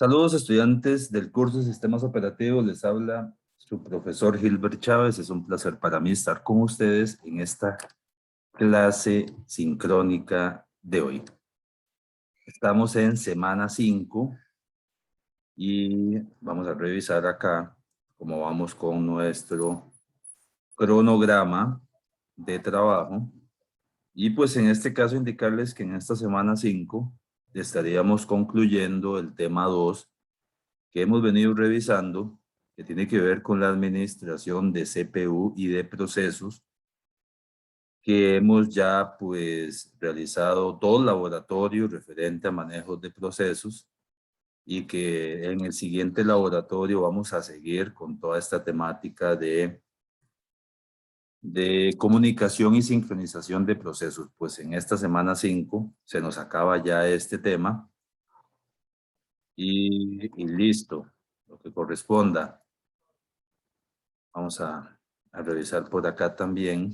Saludos estudiantes del curso de Sistemas Operativos, les habla su profesor Gilbert Chávez. Es un placer para mí estar con ustedes en esta clase sincrónica de hoy. Estamos en semana 5 y vamos a revisar acá cómo vamos con nuestro cronograma de trabajo. Y pues en este caso indicarles que en esta semana 5 estaríamos concluyendo el tema 2 que hemos venido revisando, que tiene que ver con la administración de CPU y de procesos, que hemos ya pues realizado dos laboratorios referente a manejos de procesos y que en el siguiente laboratorio vamos a seguir con toda esta temática de comunicación y sincronización de procesos. Pues en esta semana 5 se nos acaba ya este tema y listo, lo que corresponda. Vamos a revisar por acá también.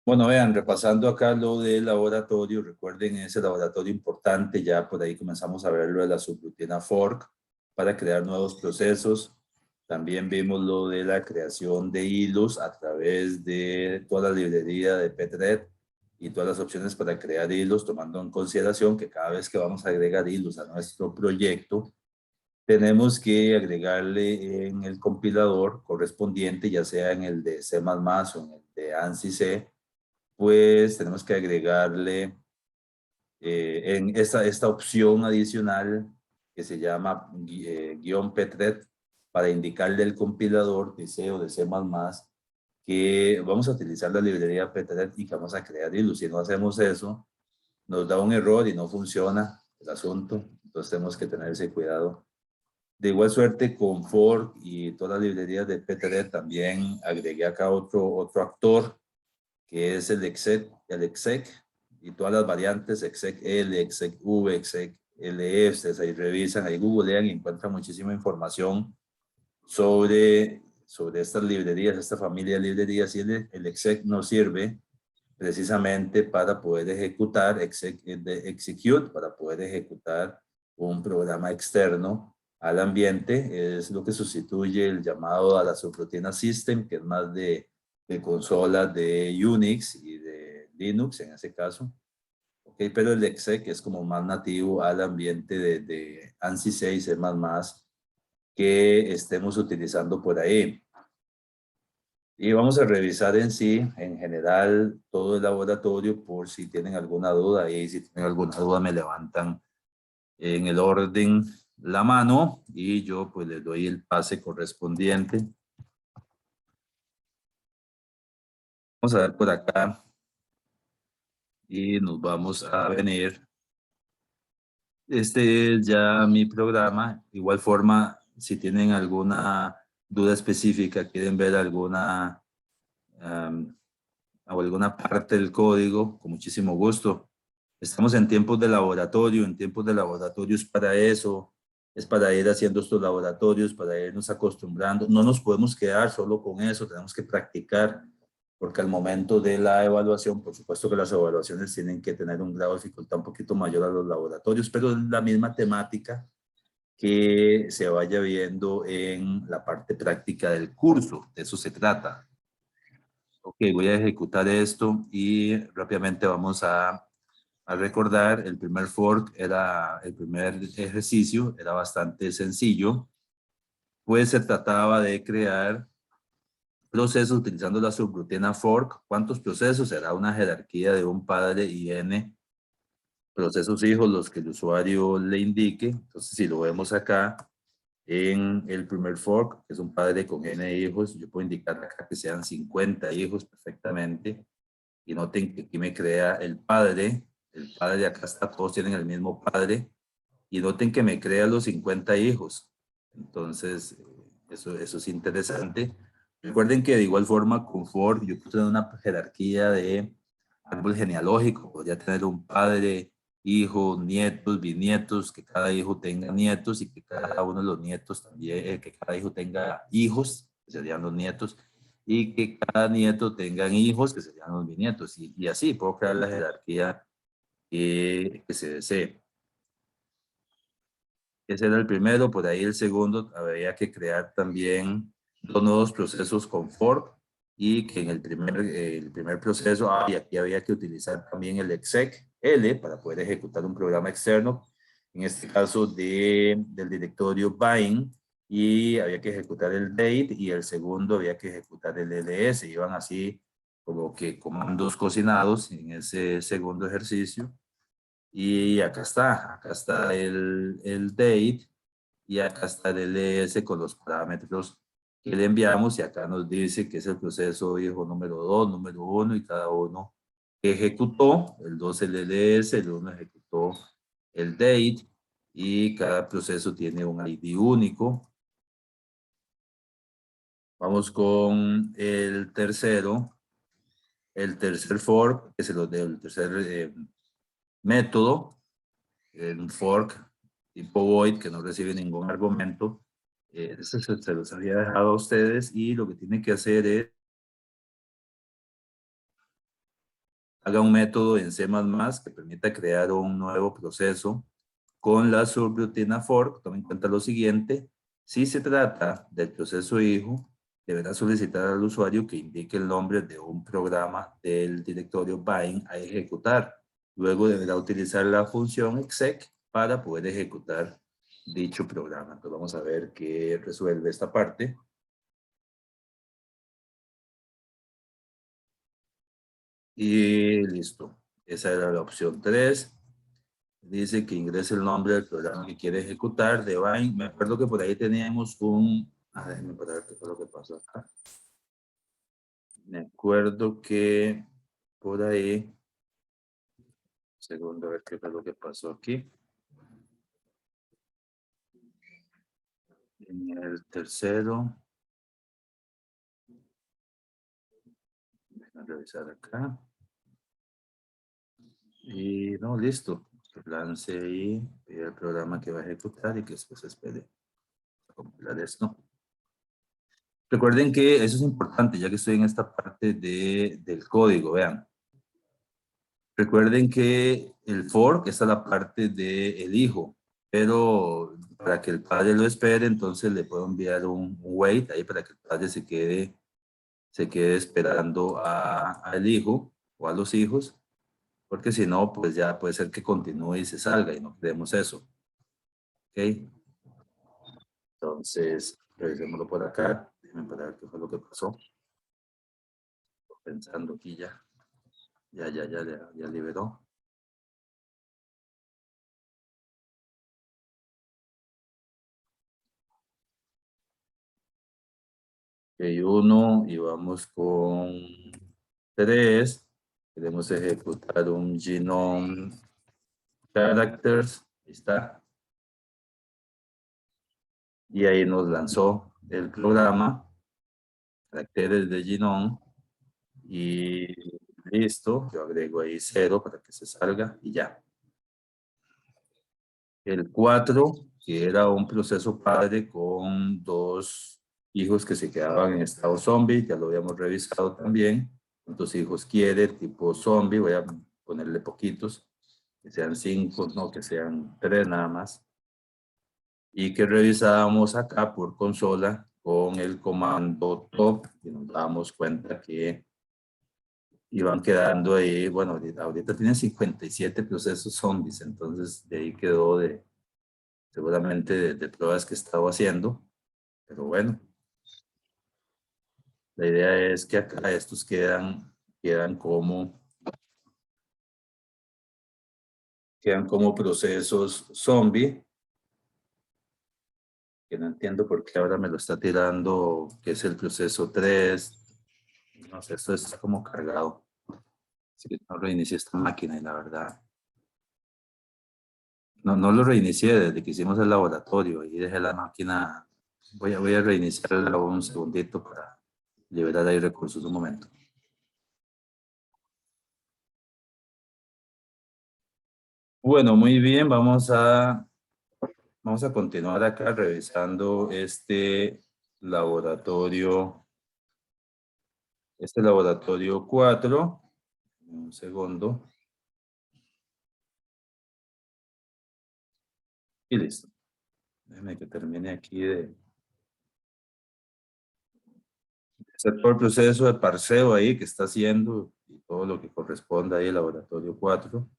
Bueno, vean, repasando acá lo del laboratorio, recuerden ese laboratorio importante, ya por ahí comenzamos a ver lo de la subrutina fork para crear nuevos procesos. También vimos lo de la creación de hilos a través de toda la librería de Pthread y todas las opciones para crear hilos, tomando en consideración que cada vez que vamos a agregar hilos a nuestro proyecto, tenemos que agregarle en el compilador correspondiente, ya sea en el de C++ o en el de ANSI C, pues tenemos que agregarle en esta opción adicional que se llama guión Pthread para indicarle al compilador de C o de C++ que vamos a utilizar la librería Pthread y que vamos a crear hilos. Si no hacemos eso, nos da un error y no funciona el asunto. Entonces tenemos que tener ese cuidado. De igual suerte con fork y todas las librerías de Pthread también agregué acá otro actor que es el exec y todas las variantes exec L, exec V, exec LE. Ustedes ahí revisan, ahí googlean y encuentran muchísima información sobre estas librerías, esta familia de librerías, y el exec nos sirve precisamente para poder ejecutar execute, para poder ejecutar un programa externo al ambiente. Es lo que sustituye el llamado a la subrutina system, que es más de consolas de Unix y de Linux en ese caso. Okay, pero el exec es como más nativo al ambiente de ANSI 6, es más que estemos utilizando por ahí. Y vamos a revisar en sí, en general, todo el laboratorio por si tienen alguna duda. Y si tienen alguna duda me levantan en el orden la mano y yo pues les doy el pase correspondiente. Vamos a ver por acá y nos vamos a venir. Este es ya mi programa. Igual forma, si tienen alguna duda específica, quieren ver alguna o alguna parte del código, con muchísimo gusto. Estamos en tiempos de laboratorio, en tiempos de laboratorios para eso, es para ir haciendo estos laboratorios, para irnos acostumbrando. No nos podemos quedar solo con eso, tenemos que practicar, porque al momento de la evaluación, por supuesto que las evaluaciones tienen que tener un grado de dificultad un poquito mayor a los laboratorios, pero es la misma temática que se vaya viendo en la parte práctica del curso, de eso se trata. Ok, voy a ejecutar esto y rápidamente vamos a recordar. El primer fork era, el primer ejercicio era bastante sencillo, pues se trataba de crear procesos utilizando la subrutina fork. ¿Cuántos procesos? Será una jerarquía de un padre y n procesos hijos los que el usuario le indique. Entonces, si lo vemos acá en el primer fork, que es un padre con n hijos, yo puedo indicar acá que sean 50 hijos perfectamente. Y noten que aquí me crea el padre acá está, todos tienen el mismo padre, y noten que me crea los 50 hijos. Entonces, eso es interesante. Recuerden que de igual forma con for, yo puedo tener una jerarquía de árbol genealógico, podría tener un padre, hijo, nietos, bisnietos, que cada hijo tenga nietos y que cada uno de los nietos también, que cada hijo tenga hijos, que serían los nietos, y que cada nieto tengan hijos, que serían los bisnietos, y así puedo crear la jerarquía que se desee. Ese era el primero, por ahí el segundo, habría que crear también dos nuevos procesos con fork y que en el primer proceso, y aquí había que utilizar también el exec L para poder ejecutar un programa externo, en este caso del directorio bind, y había que ejecutar el date y el segundo había que ejecutar el ls, iban así como que comandos cocinados en ese segundo ejercicio. Y acá está el date y acá está el ls con los parámetros que le enviamos y acá nos dice que es el proceso hijo número 2, número 1 y cada uno ejecutó, el 2 el ls, el 1 ejecutó el date y cada proceso tiene un ID único. Vamos con el tercero, el tercer fork, que es el tercer método, un fork tipo void que no recibe ningún argumento. Eso se los había dejado a ustedes y lo que tiene que hacer es haga un método en C++ que permita crear un nuevo proceso con la subrutina fork. Tome en cuenta lo siguiente: si se trata del proceso hijo, deberá solicitar al usuario que indique el nombre de un programa del directorio bind a ejecutar. Luego deberá utilizar la función exec para poder ejecutar dicho programa. Entonces vamos a ver qué resuelve esta parte. Y listo. Esa era la opción 3. Dice que ingrese el nombre del programa que quiere ejecutar de bind. Me acuerdo que por ahí teníamos un... déjenme parar qué fue lo que pasó acá. Me acuerdo que por ahí... Segundo, a ver qué fue lo que pasó aquí. En el tercero... Déjenme revisar acá. Y no, listo. Lance ahí el programa que va a ejecutar y que después espere a compilar esto. Recuerden que eso es importante, ya que estoy en esta parte del código, vean. Recuerden que el fork está la parte del hijo, pero para que el padre lo espere, entonces le puedo enviar un wait ahí para que el padre se quede esperando al hijo o a los hijos, porque si no, pues ya puede ser que continúe y se salga y no queremos eso. ¿Ok? Entonces, revisémoslo por acá. Déjenme para ver qué fue lo que pasó. Estoy pensando aquí ya. Ya liberó. Ok, 1 y vamos con 3. Queremos ejecutar un genome characters. Ahí está. Y ahí nos lanzó el programa, caracteres de genome. Y listo. Yo agrego ahí 0 para que se salga y ya. El 4, que era un proceso padre con dos hijos que se quedaban en estado zombie, ya lo habíamos revisado también. ¿Cuántos hijos quiere? Tipo zombie, voy a ponerle poquitos, que sean 5, no, que sean 3 nada más. Y que revisábamos acá por consola con el comando top y nos damos cuenta que iban quedando ahí, bueno, ahorita tienen 57 procesos zombies, entonces de ahí quedó seguramente de pruebas que he estado haciendo, pero bueno, la idea es que acá estos quedan como procesos zombie, que no entiendo por qué ahora me lo está tirando, que es el proceso 3, no sé, esto está como cargado. Así que no reinicié esta máquina y la verdad, no lo reinicié desde que hicimos el laboratorio y dejé la máquina, voy a reiniciarla un segundito para liberar ahí recursos un momento. Bueno, muy bien, vamos a continuar acá revisando laboratorio, este laboratorio 4. Un segundo. Y listo. Déjeme que termine aquí de hacer todo el proceso de parseo ahí que está haciendo y todo lo que corresponda ahí al laboratorio 4.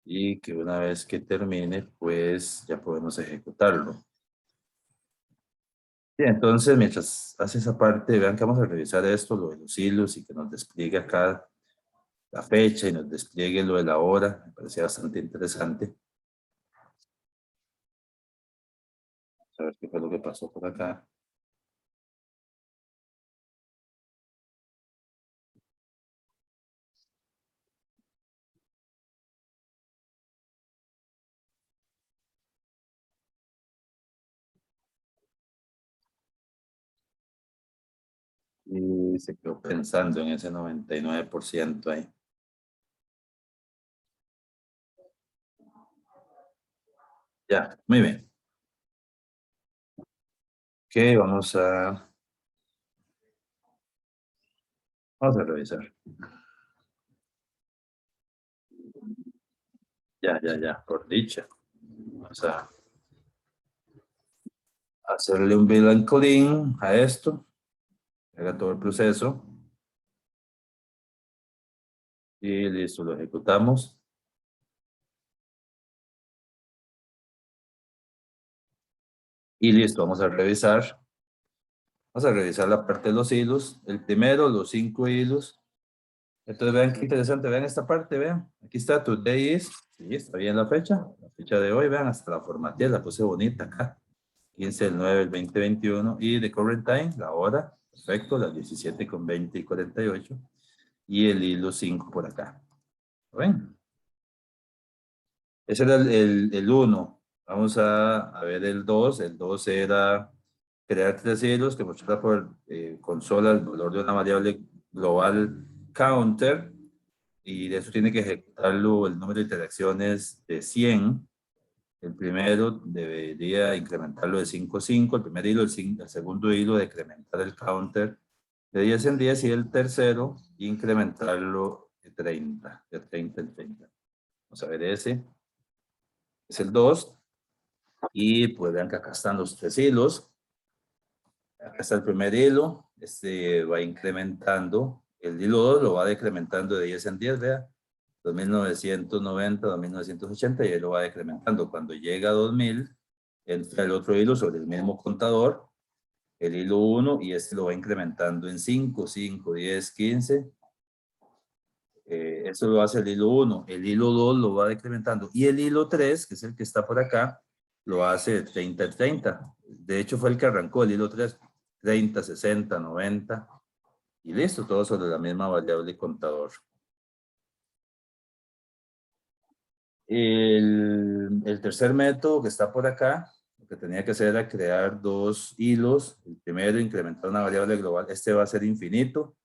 Y que una vez que termine, pues ya podemos ejecutarlo. Bien, entonces mientras hace esa parte, vean que vamos a revisar esto, lo de los hilos y que nos despliegue acá la fecha y nos despliegue lo de la hora. Me parece bastante interesante. Vamos a ver qué fue lo que pasó por acá. Y se quedó pensando en ese 99% ahí. Ya, muy bien. Ok, vamos a revisar. Ya, por dicha. Vamos a hacerle un bill and clean a esto. Haga todo el proceso. Y listo, lo ejecutamos. Y listo, vamos a revisar. Vamos a revisar la parte de los hilos. El primero, los 5 hilos. Entonces vean qué interesante, vean esta parte, vean. Aquí está today is, sí, está bien la fecha de hoy, vean, hasta la formateé, la puse bonita acá. 15 del 9 del 2021 y the current time, la hora, perfecto, las 17:20 y 48. Y el hilo 5 por acá. ¿Lo ven? Ese era el 1. Vamos a ver el 2. El 2 era crear 3 hilos que mostrara por consola el valor de una variable global counter y de eso tiene que ejecutarlo el número de interacciones de 100. El primero debería incrementarlo de 5 a 5, el primer hilo, el segundo hilo decrementar el counter de 10 en 10 y el tercero incrementarlo de 30 en 30. Vamos a ver ese. Es el 2 y pues vean que acá están los 3 hilos. Acá está el primer hilo, este va incrementando, el hilo 2 lo va decrementando de 10 en 10, vea, 2990, 2980 y él lo va decrementando. Cuando llega a 2000, entra el otro hilo sobre el mismo contador, el hilo 1, y este lo va incrementando en 5, 5, 10, 15. Eso lo hace el hilo 1. El hilo 2 lo va decrementando. Y el hilo 3, que es el que está por acá, lo hace de 30 en 30. De hecho, fue el que arrancó el hilo 3. 30, 60, 90. Y listo, todo sobre la misma variable contador. El tercer método que está por acá, lo que tenía que hacer era crear 2 hilos. El primero, incrementar una variable global. Este va a ser infinito.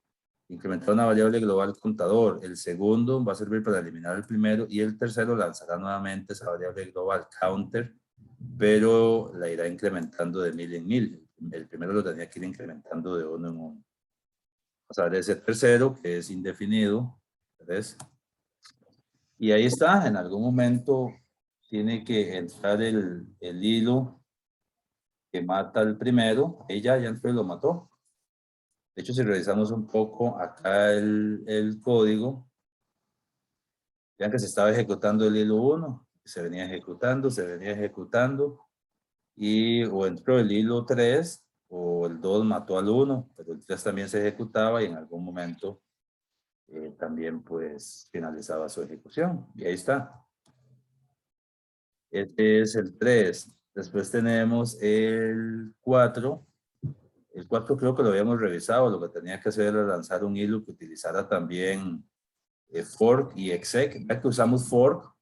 Incrementar una variable global contador. El segundo va a servir para eliminar el primero. Y el tercero lanzará nuevamente esa variable global counter, pero la irá incrementando de 1000 en 1000. El primero lo tenía que ir incrementando de 1 en 1. Vamos a ver ese tercero, que es indefinido. ¿Ves? Y ahí está, en algún momento tiene que entrar el hilo que mata al primero. Ella ya entró y lo mató. De hecho, si revisamos un poco acá el código, vean que se estaba ejecutando el hilo 1, se venía ejecutando, y o entró el hilo 3 o el 2 mató al 1, pero el 3 también se ejecutaba y en algún momento también pues finalizaba su ejecución. Y ahí está. Este es el 3. Después tenemos el 4. El 4 creo que lo habíamos revisado. Lo que tenía que hacer era lanzar un hilo que utilizara también fork y exec. Ya que usamos fork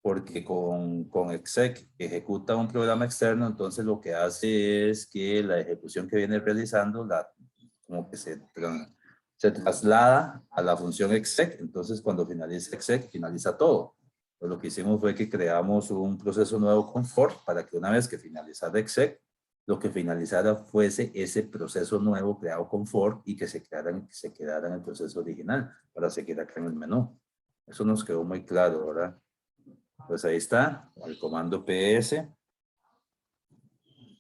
porque con exec ejecuta un programa externo, entonces lo que hace es que la ejecución que viene realizando como que se traslada a la función exec. Entonces cuando finaliza exec, finaliza todo. Pues lo que hicimos fue que creamos un proceso nuevo con fork para que una vez que finalizara exec, lo que finalizara fuese ese proceso nuevo creado con fork y que se quedara en el proceso original para seguir acá en el menú. Eso nos quedó muy claro, ¿verdad? Pues ahí está, el comando PS.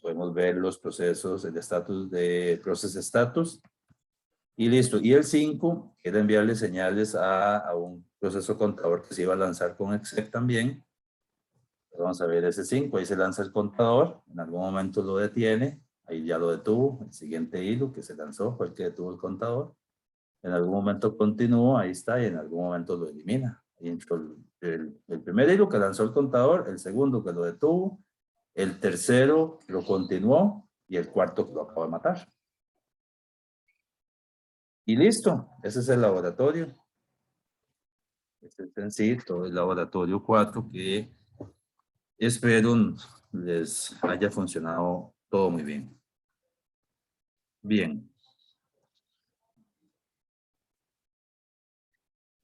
Podemos ver los procesos, el estatus de process status. Y listo. Y el 5 era enviarle señales a un proceso contador que se iba a lanzar con exec también. Vamos a ver ese 5, ahí se lanza el contador, en algún momento lo detiene, ahí ya lo detuvo, el siguiente hilo que se lanzó fue el que detuvo el contador, en algún momento continuó, ahí está, y en algún momento lo elimina. Ahí entró el primer hilo que lanzó el contador, el segundo que lo detuvo, el tercero lo continuó y el cuarto que lo acaba de matar. Y listo, ese es el laboratorio. Este es en sí todo el laboratorio 4 que espero les haya funcionado todo muy bien. Bien.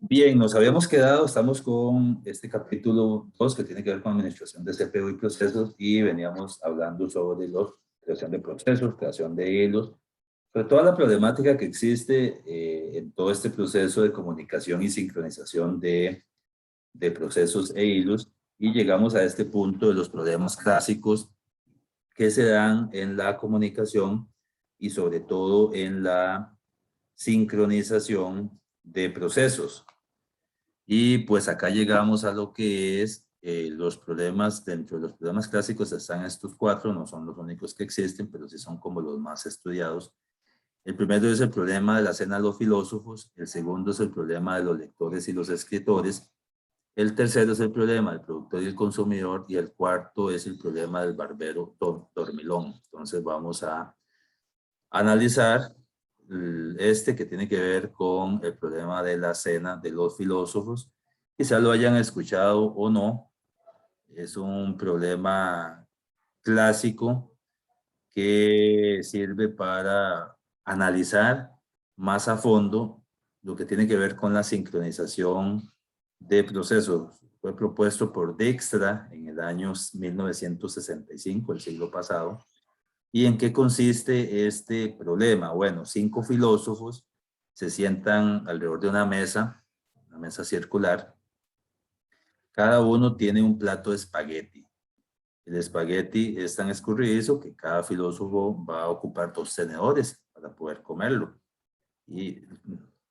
Bien, nos habíamos quedado, estamos con este capítulo 2 que tiene que ver con administración de CPU y procesos y veníamos hablando sobre la creación de procesos, creación de hilos, sobre toda la problemática que existe en todo este proceso de comunicación y sincronización de procesos e hilos y llegamos a este punto de los problemas clásicos que se dan en la comunicación y sobre todo en la sincronización de procesos. Y pues acá llegamos a lo que es los problemas, dentro de los problemas clásicos están estos 4, no son los únicos que existen, pero sí son como los más estudiados. El primero es el problema de la cena de los filósofos, el segundo es el problema de los lectores y los escritores, el tercero es el problema del productor y el consumidor, y el cuarto es el problema del barbero dormilón. Entonces vamos a analizar este que tiene que ver con el problema de la cena de los filósofos. Quizá lo hayan escuchado o no. Es un problema clásico que sirve para analizar más a fondo lo que tiene que ver con la sincronización de procesos. Fue propuesto por Dijkstra en el año 1965, el siglo pasado. ¿Y en qué consiste este problema? Bueno, 5 filósofos se sientan alrededor de una mesa circular. Cada uno tiene un plato de espagueti. El espagueti es tan escurridizo que cada filósofo va a ocupar 2 tenedores para poder comerlo. Y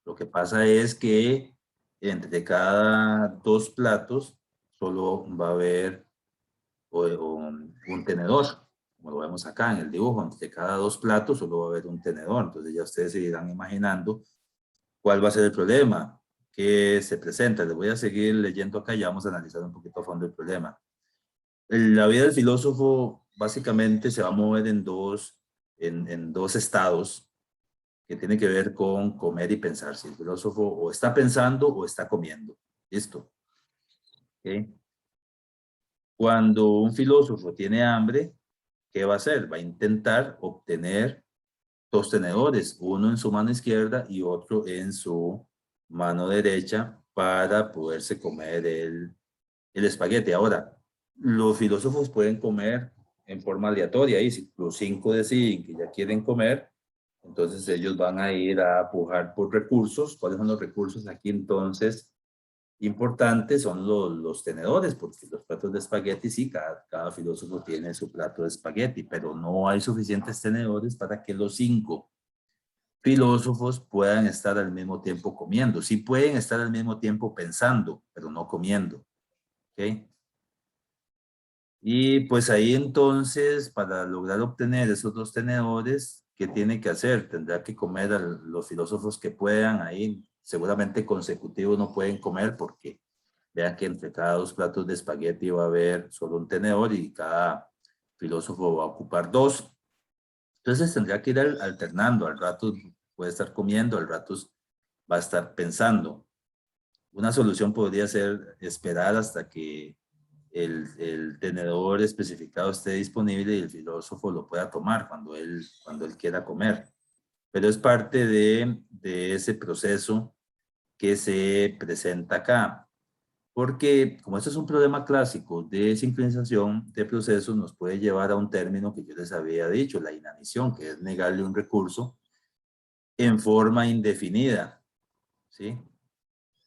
lo que pasa es que entre cada 2 platos solo va a haber un tenedor, como lo vemos acá en el dibujo. Entre cada 2 platos solo va a haber un tenedor. Entonces ya ustedes se irán imaginando cuál va a ser el problema que se presenta. Les voy a seguir leyendo acá y vamos a analizar un poquito a fondo el problema. La vida del filósofo básicamente se va a mover en dos estados que tienen que ver con comer y pensar. Si el filósofo o está pensando o está comiendo. ¿Listo? ¿Okay? Cuando un filósofo tiene hambre, ¿qué va a hacer? Va a intentar obtener 2 tenedores, uno en su mano izquierda y otro en su mano derecha para poderse comer el espagueti. Ahora, los filósofos pueden comer en forma aleatoria y si los 5 deciden que ya quieren comer, entonces ellos van a ir a pujar por recursos. ¿Cuáles son los recursos aquí entonces? Importantes son los tenedores, porque los platos de espagueti, sí, cada filósofo tiene su plato de espagueti, pero no hay suficientes tenedores para que los 5 filósofos puedan estar al mismo tiempo comiendo. Sí pueden estar al mismo tiempo pensando, pero no comiendo. ¿Ok? Y pues ahí entonces, para lograr obtener esos 2 tenedores, ¿qué tiene que hacer? Tendrá que comer a los filósofos que puedan ahí. Seguramente consecutivos no pueden comer porque vean que entre cada 2 platos de espagueti va a haber solo un tenedor y cada filósofo va a ocupar 2. Entonces tendría que ir alternando. Al rato puede estar comiendo, al rato va a estar pensando. Una solución podría ser esperar hasta que el tenedor especificado esté disponible y el filósofo lo pueda tomar cuando él quiera comer. Pero es parte de ese proceso que se presenta acá. Porque como esto es un problema clásico de sincronización de procesos, nos puede llevar a un término que yo les había dicho, la inanición, que es negarle un recurso en forma indefinida, ¿sí?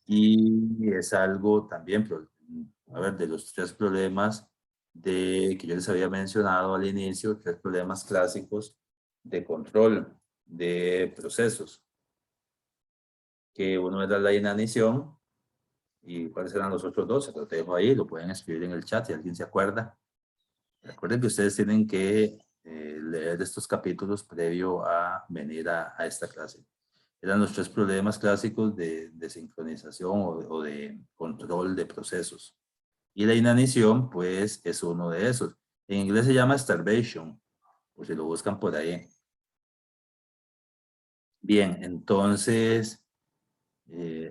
Y es algo también a ver, de los tres problemas que yo les había mencionado al inicio, tres problemas clásicos de control de procesos, que uno era la inanición, y cuáles eran los otros dos, se los dejo ahí, lo pueden escribir en el chat si alguien se acuerda. Recuerden que ustedes tienen que leer estos capítulos previo a venir a esta clase. Eran los tres problemas clásicos de sincronización o de control de procesos. Y la inanición, pues, es uno de esos. En inglés se llama starvation, por si lo buscan por ahí. Bien, entonces,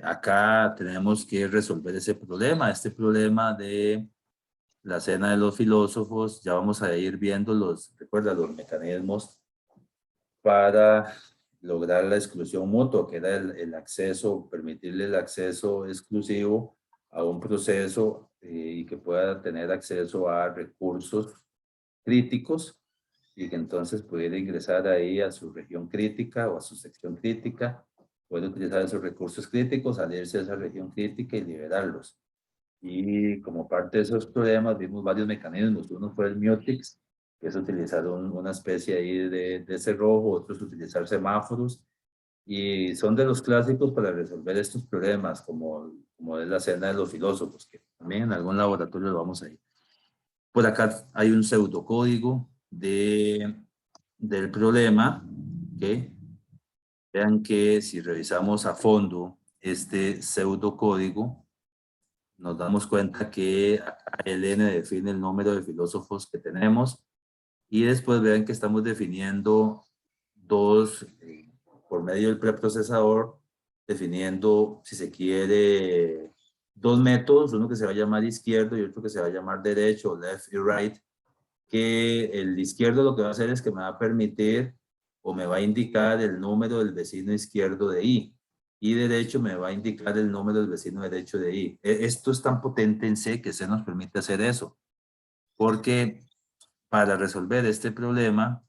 acá tenemos que resolver ese problema. Este problema de la cena de los filósofos, ya vamos a ir viendo recuerda, los mecanismos para lograr la exclusión mutua, que era el acceso, permitirle el acceso exclusivo a un proceso y que pueda tener acceso a recursos críticos y que entonces pudiera ingresar ahí a su región crítica o a su sección crítica, puede utilizar esos recursos críticos, salirse de esa región crítica y liberarlos. Y como parte de esos problemas vimos varios mecanismos. Uno fue el Mutex, que es utilizar una especie ahí de cerrojo, otros utilizar semáforos, y son de los clásicos para resolver estos problemas, como es la cena de los filósofos, que también en algún laboratorio lo vamos a ir. Por acá hay un pseudocódigo del problema, ¿ok? Vean que si revisamos a fondo este pseudocódigo, nos damos cuenta que acá el n define el número de filósofos que tenemos y después vean que estamos definiendo por medio del preprocesador, definiendo, si se quiere, dos métodos, uno que se va a llamar izquierdo y otro que se va a llamar derecho, left y right, que el izquierdo lo que va a hacer es que me va a permitir o me va a indicar el número del vecino izquierdo de I y derecho me va a indicar el número del vecino derecho de I. Esto es tan potente en C que C nos permite hacer eso, porque para resolver este problema,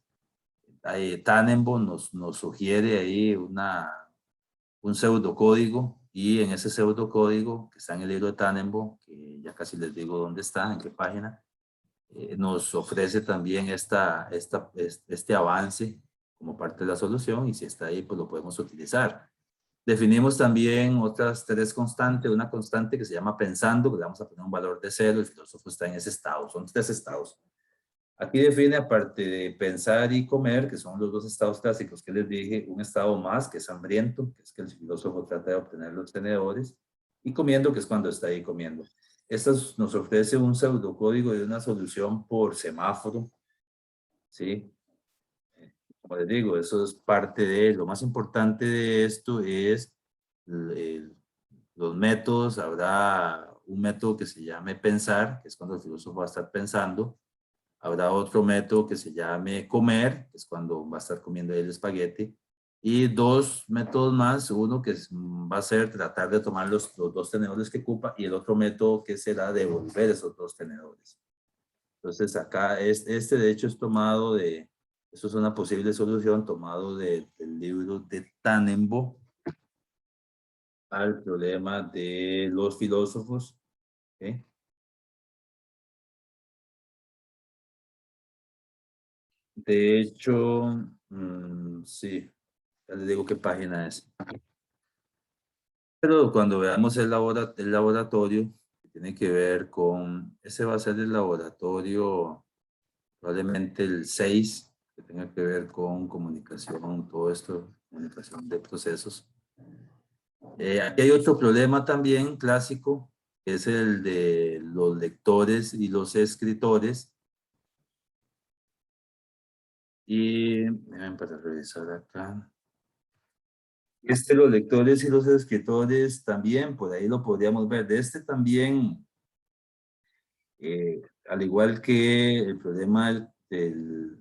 Tannenbaum nos sugiere ahí un pseudocódigo y en ese pseudocódigo que está en el libro de Tannenbaum, que ya casi les digo dónde está, en qué página, nos ofrece también este avance como parte de la solución y si está ahí pues lo podemos utilizar. Definimos también otras tres constantes, una constante que se llama pensando, que le vamos a poner un valor de 0, el filósofo está en ese estado, son tres estados. Aquí define, aparte de pensar y comer, que son los dos estados clásicos que les dije, un estado más, que es hambriento, que es que el filósofo trata de obtener los tenedores, y comiendo, que es cuando está ahí comiendo. Esto nos ofrece un pseudocódigo de una solución por semáforo, ¿sí? Como les digo, eso es parte de, lo más importante de esto es los métodos. Habrá un método que se llame pensar, que es cuando el filósofo va a estar pensando. Habrá otro método que se llame comer, que es cuando va a estar comiendo el espagueti. Y dos métodos más, uno que va a ser tratar de tomar los dos tenedores que ocupa y el otro método que será devolver esos dos tenedores. Entonces acá este de hecho es tomado eso es una posible solución tomado del libro de Tannenbaum al problema de los filósofos. ¿Okay? De hecho, sí, ya les digo qué página es. Pero cuando veamos el laboratorio, que tiene que ver con, ese va a ser el laboratorio, probablemente el 6, que tenga que ver con comunicación, todo esto, comunicación de procesos. Aquí hay otro problema también clásico, que es el de los lectores y los escritores. Y para revisar acá. Los lectores y los escritores también, por ahí lo podríamos ver. De este también, al igual que el problema del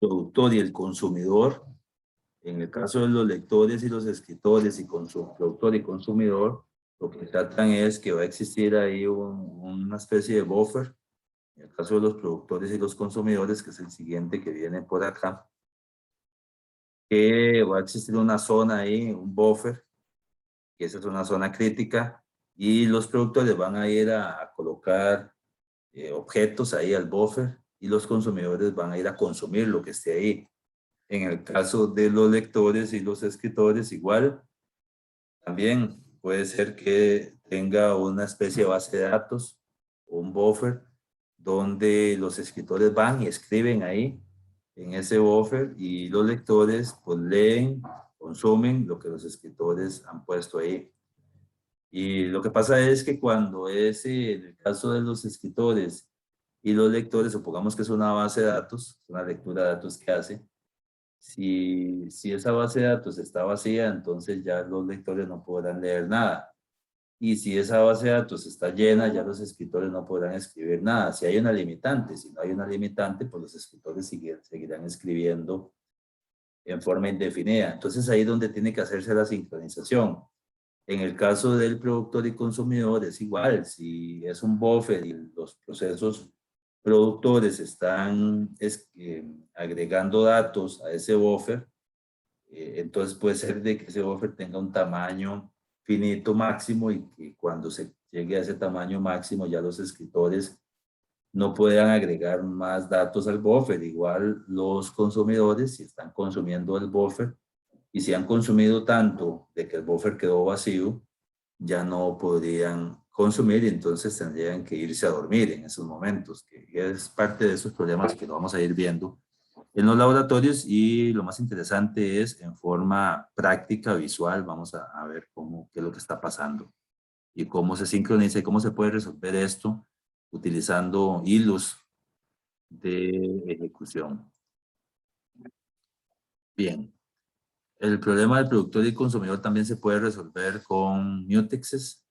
productor y el consumidor, en el caso de los lectores y los escritores y productor y consumidor, lo que tratan es que va a existir ahí una especie de buffer. En el caso de los productores y los consumidores, que es el siguiente que viene por acá, que va a existir una zona ahí, un buffer, que esa es una zona crítica, y los productores van a ir a colocar objetos ahí al buffer y los consumidores van a ir a consumir lo que esté ahí. En el caso de los lectores y los escritores, igual, también puede ser que tenga una especie de base de datos, un buffer, donde los escritores van y escriben ahí en ese buffer y los lectores pues leen, consumen lo que los escritores han puesto ahí. Y lo que pasa es que cuando es en el caso de los escritores y los lectores, supongamos que es una base de datos, una lectura de datos que hace, si esa base de datos está vacía, entonces ya los lectores no podrán leer nada. Y si esa base de datos está llena, ya los escritores no podrán escribir nada. Si hay una limitante, si no hay una limitante, pues los escritores seguirán escribiendo en forma indefinida. Entonces ahí es donde tiene que hacerse la sincronización. En el caso del productor y consumidor es igual. Si es un buffer y los procesos productores están agregando datos a ese buffer, entonces puede ser de que ese buffer tenga un tamaño finito máximo y que cuando se llegue a ese tamaño máximo ya los escritores no puedan agregar más datos al buffer. Igual los consumidores, si están consumiendo el buffer y si han consumido tanto de que el buffer quedó vacío, ya no podrían consumir y entonces tendrían que irse a dormir en esos momentos, que es parte de esos problemas que lo vamos a ir viendo en los laboratorios. Y lo más interesante es en forma práctica, visual, vamos a ver qué es lo que está pasando y cómo se sincroniza y cómo se puede resolver esto utilizando hilos de ejecución. Bien, el problema del productor y consumidor también se puede resolver con mutexes,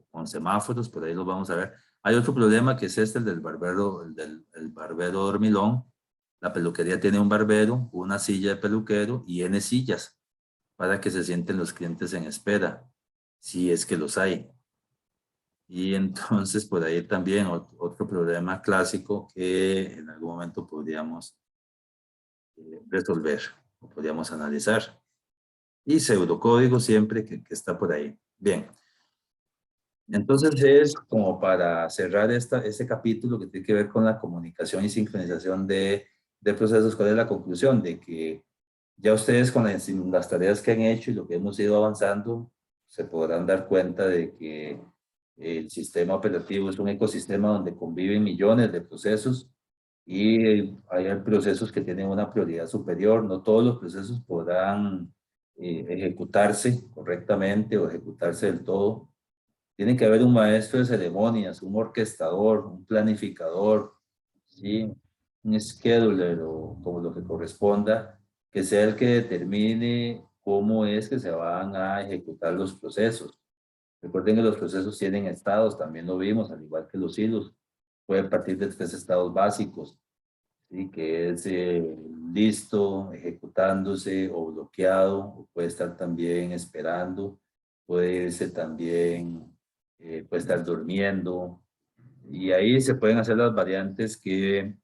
con semáforos, por ahí los vamos a ver. Hay otro problema que es este, el del barbero, el barbero dormilón. La peluquería tiene un barbero, una silla de peluquero y N sillas para que se sienten los clientes en espera, si es que los hay. Y entonces por ahí también otro problema clásico que en algún momento podríamos resolver o podríamos analizar. Y pseudocódigo siempre que está por ahí. Bien. Entonces es como para cerrar este capítulo que tiene que ver con la comunicación y sincronización de procesos. ¿Cuál es la conclusión? De que ya ustedes con las tareas que han hecho y lo que hemos ido avanzando, se podrán dar cuenta de que el sistema operativo es un ecosistema donde conviven millones de procesos y hay procesos que tienen una prioridad superior. No todos los procesos podrán ejecutarse correctamente o ejecutarse del todo. Tiene que haber un maestro de ceremonias, un orquestador, un planificador, ¿sí? Un scheduler o como lo que corresponda, que sea el que determine cómo es que se van a ejecutar los procesos. Recuerden que los procesos tienen estados, también lo vimos, al igual que los hilos. Pueden partir de 3 estados básicos, ¿sí? Que es listo, ejecutándose o bloqueado, o puede estar también esperando, puede irse también, puede estar durmiendo, y ahí se pueden hacer las variantes que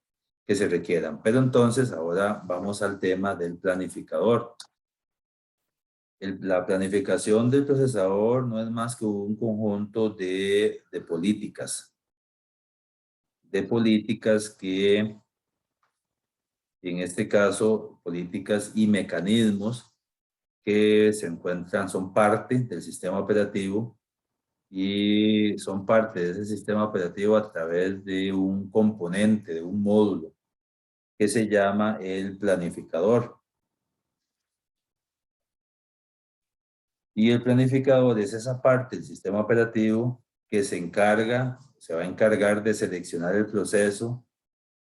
se requieran. Pero entonces ahora vamos al tema del planificador. La planificación del procesador no es más que un conjunto de políticas que en este caso, políticas y mecanismos que se encuentran, son parte del sistema operativo y son parte de ese sistema operativo a través de un componente, de un módulo que se llama el planificador. Y el planificador es esa parte del sistema operativo que se va a encargar de seleccionar el proceso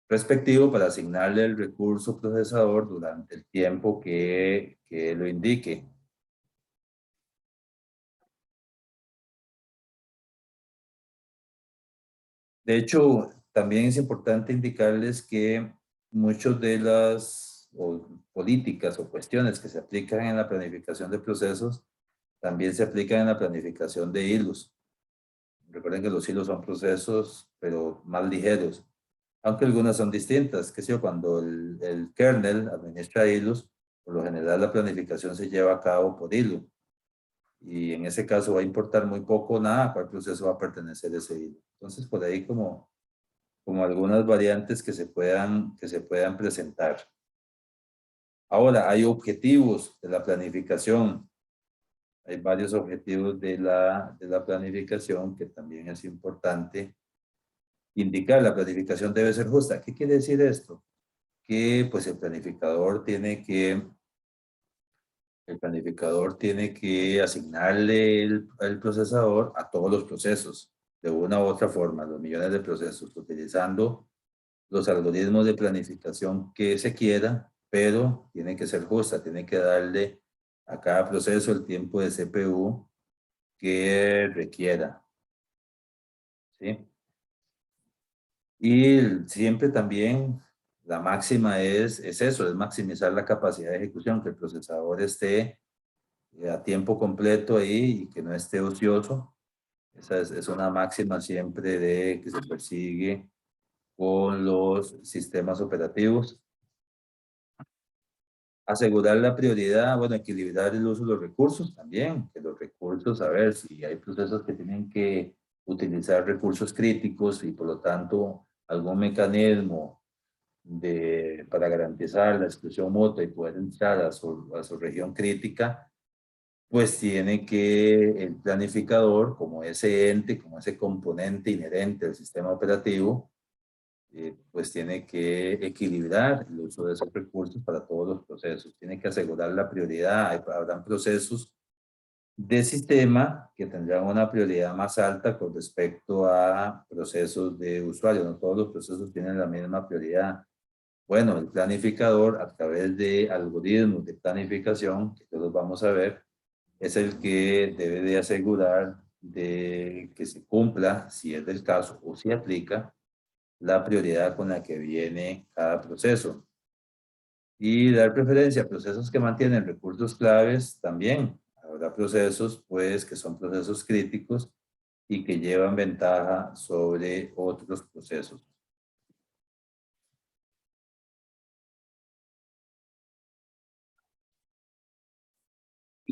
respectivo para asignarle el recurso procesador durante el tiempo que lo indique. De hecho, también es importante indicarles que muchas de las políticas o cuestiones que se aplican en la planificación de procesos también se aplican en la planificación de hilos. Recuerden que los hilos son procesos, pero más ligeros, aunque algunas son distintas. Que si cuando el kernel administra hilos, por lo general la planificación se lleva a cabo por hilo. y en ese caso va a importar muy poco o nada a cuál proceso va a pertenecer ese hilo. Entonces, por ahí como algunas variantes que se puedan presentar. Ahora, hay objetivos de la planificación. Hay varios objetivos de la planificación que también es importante indicar. La planificación debe ser justa. ¿Qué quiere decir esto? Que pues el planificador tiene que asignarle el procesador a todos los procesos, de una u otra forma, los millones de procesos, utilizando los algoritmos de planificación que se quiera, pero tiene que ser justa, tiene que darle a cada proceso el tiempo de CPU que requiera, ¿sí? Y siempre también la máxima es eso, es maximizar la capacidad de ejecución, que el procesador esté a tiempo completo ahí y que no esté ocioso. Esa es una máxima siempre que se persigue con los sistemas operativos. Asegurar la prioridad, bueno, equilibrar el uso de los recursos también, que los recursos, a ver, si hay procesos que tienen que utilizar recursos críticos y por lo tanto algún mecanismo para garantizar la exclusión mutua y poder entrar a su región crítica, pues tiene que el planificador, como ese ente, como ese componente inherente del sistema operativo, pues tiene que equilibrar el uso de esos recursos para todos los procesos. Tiene que asegurar la prioridad. Habrán procesos de sistema que tendrán una prioridad más alta con respecto a procesos de usuario. No todos los procesos tienen la misma prioridad. Bueno, el planificador, a través de algoritmos de planificación, que todos vamos a ver, es el que debe de asegurar de que se cumpla, si es del caso o si aplica, la prioridad con la que viene cada proceso. Y dar preferencia a procesos que mantienen recursos claves también. Habrá procesos, pues, que son procesos críticos y que llevan ventaja sobre otros procesos.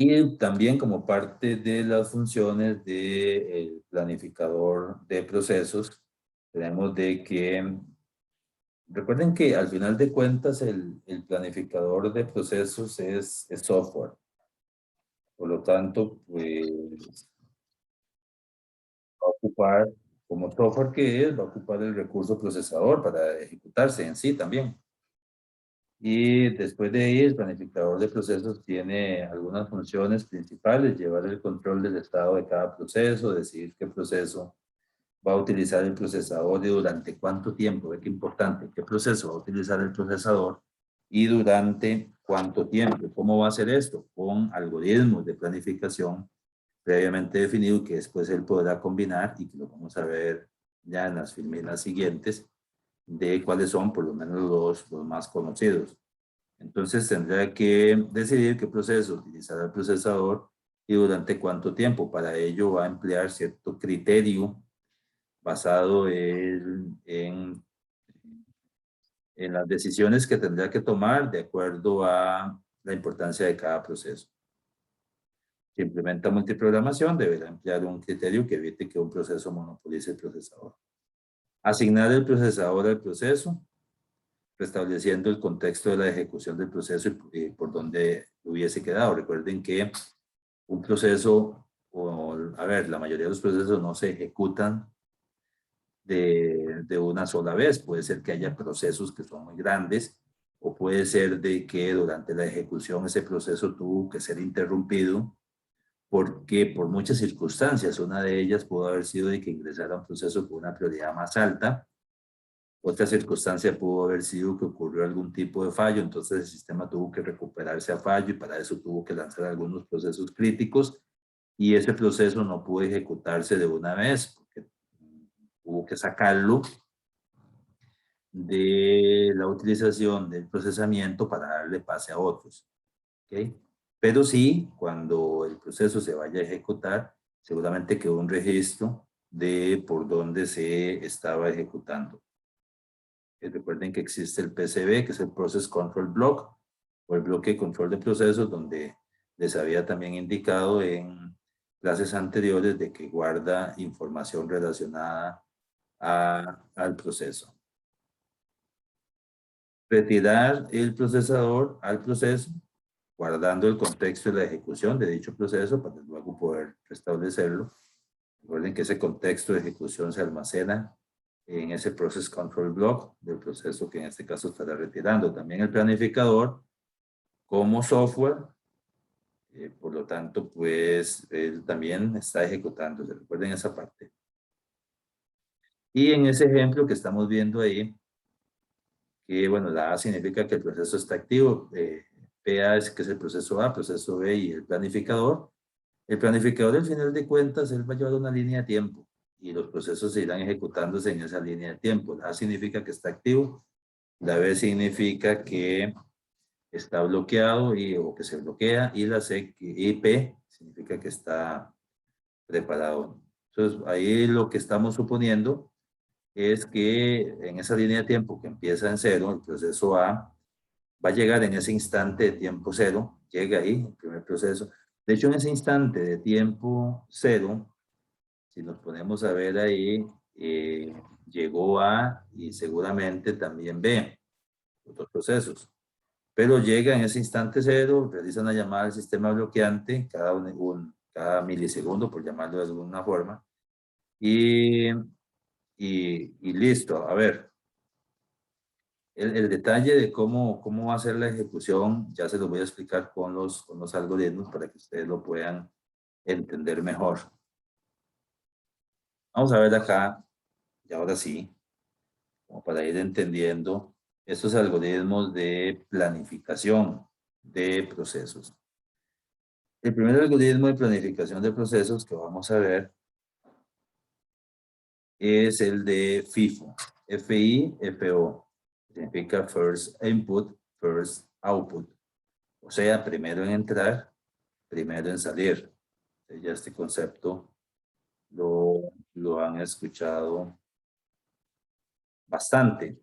Y también como parte de las funciones del planificador de procesos, tenemos de que, recuerden que al final de cuentas el planificador de procesos es software. Por lo tanto, pues va a ocupar, como software que es, va a ocupar el recurso procesador para ejecutarse en sí también. Y después de ahí, el planificador de procesos tiene algunas funciones principales: llevar el control del estado de cada proceso, decidir qué proceso va a utilizar el procesador y durante cuánto tiempo. Ve qué importante, qué proceso va a utilizar el procesador y durante cuánto tiempo. ¿Cómo va a hacer esto? Con algoritmos de planificación previamente definido que después él podrá combinar y que lo vamos a ver ya en las filminas siguientes de cuáles son por lo menos los más conocidos. Entonces tendrá que decidir qué proceso utilizará el procesador y durante cuánto tiempo. Para ello va a emplear cierto criterio basado en las decisiones que tendrá que tomar de acuerdo a la importancia de cada proceso. Si implementa multiprogramación, deberá emplear un criterio que evite que un proceso monopolice el procesador. Asignar el procesador al proceso, restableciendo el contexto de la ejecución del proceso y por donde hubiese quedado. Recuerden que un proceso, a ver, la mayoría de los procesos no se ejecutan de una sola vez. Puede ser que haya procesos que son muy grandes o puede ser de que durante la ejecución ese proceso tuvo que ser interrumpido porque por muchas circunstancias, una de ellas pudo haber sido de que ingresara a un proceso con una prioridad más alta, otra circunstancia pudo haber sido que ocurrió algún tipo de fallo, entonces el sistema tuvo que recuperarse a fallo y para eso tuvo que lanzar algunos procesos críticos y ese proceso no pudo ejecutarse de una vez porque hubo que sacarlo de la utilización del procesamiento para darle pase a otros. ¿Okay? Pero sí, cuando el proceso se vaya a ejecutar, seguramente quedó un registro de por dónde se estaba ejecutando. Recuerden que existe el PCB, que es el Process Control Block, o el bloque de control de procesos, donde les había también indicado en clases anteriores de que guarda información relacionada al proceso. Retirar el procesador al proceso, guardando el contexto de la ejecución de dicho proceso para luego poder restablecerlo. Recuerden que ese contexto de ejecución se almacena en ese Process Control Block del proceso que en este caso estará retirando. También el planificador como software, por lo tanto, pues él también está ejecutando. Recuerden esa parte. Y en ese ejemplo que estamos viendo ahí, que bueno, la A significa que el proceso está activo, PA es que es el proceso A, proceso B y el planificador. El planificador, al final de cuentas, él va a llevar una línea de tiempo y los procesos se irán ejecutándose en esa línea de tiempo. La A significa que está activo, la B significa que está bloqueado o que se bloquea, y la C, y P significa que está preparado. Entonces, ahí lo que estamos suponiendo es que en esa línea de tiempo que empieza en cero, el proceso A va a llegar en ese instante de tiempo cero, llega ahí, el primer proceso. De hecho, en ese instante de tiempo cero, si nos ponemos a ver ahí, llegó A y seguramente también B, otros procesos. Pero llega en ese instante cero, realiza una llamada al sistema bloqueante, cada milisegundo, por llamarlo de alguna forma, y listo. A ver, el detalle de cómo va a ser la ejecución, ya se lo voy a explicar con los algoritmos para que ustedes lo puedan entender mejor. Vamos a ver acá, y ahora sí, como para ir entendiendo estos algoritmos de planificación de procesos. El primer algoritmo de planificación de procesos que vamos a ver es el de FIFO. F-I-F-O. Significa First Input, First Output. O sea, primero en entrar, primero en salir. Ya este concepto lo han escuchado bastante.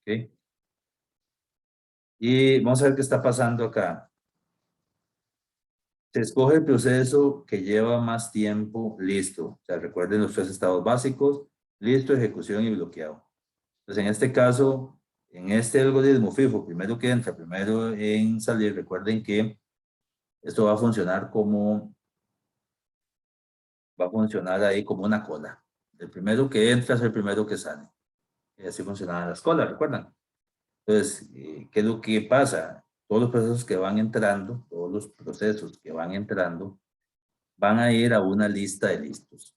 ¿Okay? Y vamos a ver qué está pasando acá. Se escoge el proceso que lleva más tiempo listo. O sea, recuerden los tres estados básicos: listo, ejecución y bloqueado. Entonces, en este caso, en este algoritmo FIFO, primero que entra, primero en salir, recuerden que esto va a funcionar ahí como una cola. El primero que entra es el primero que sale. Y así funcionaban las colas, ¿recuerdan? Entonces, ¿qué es lo que pasa? Todos los procesos que van entrando, todos los procesos que van entrando, van a ir a una lista de listos.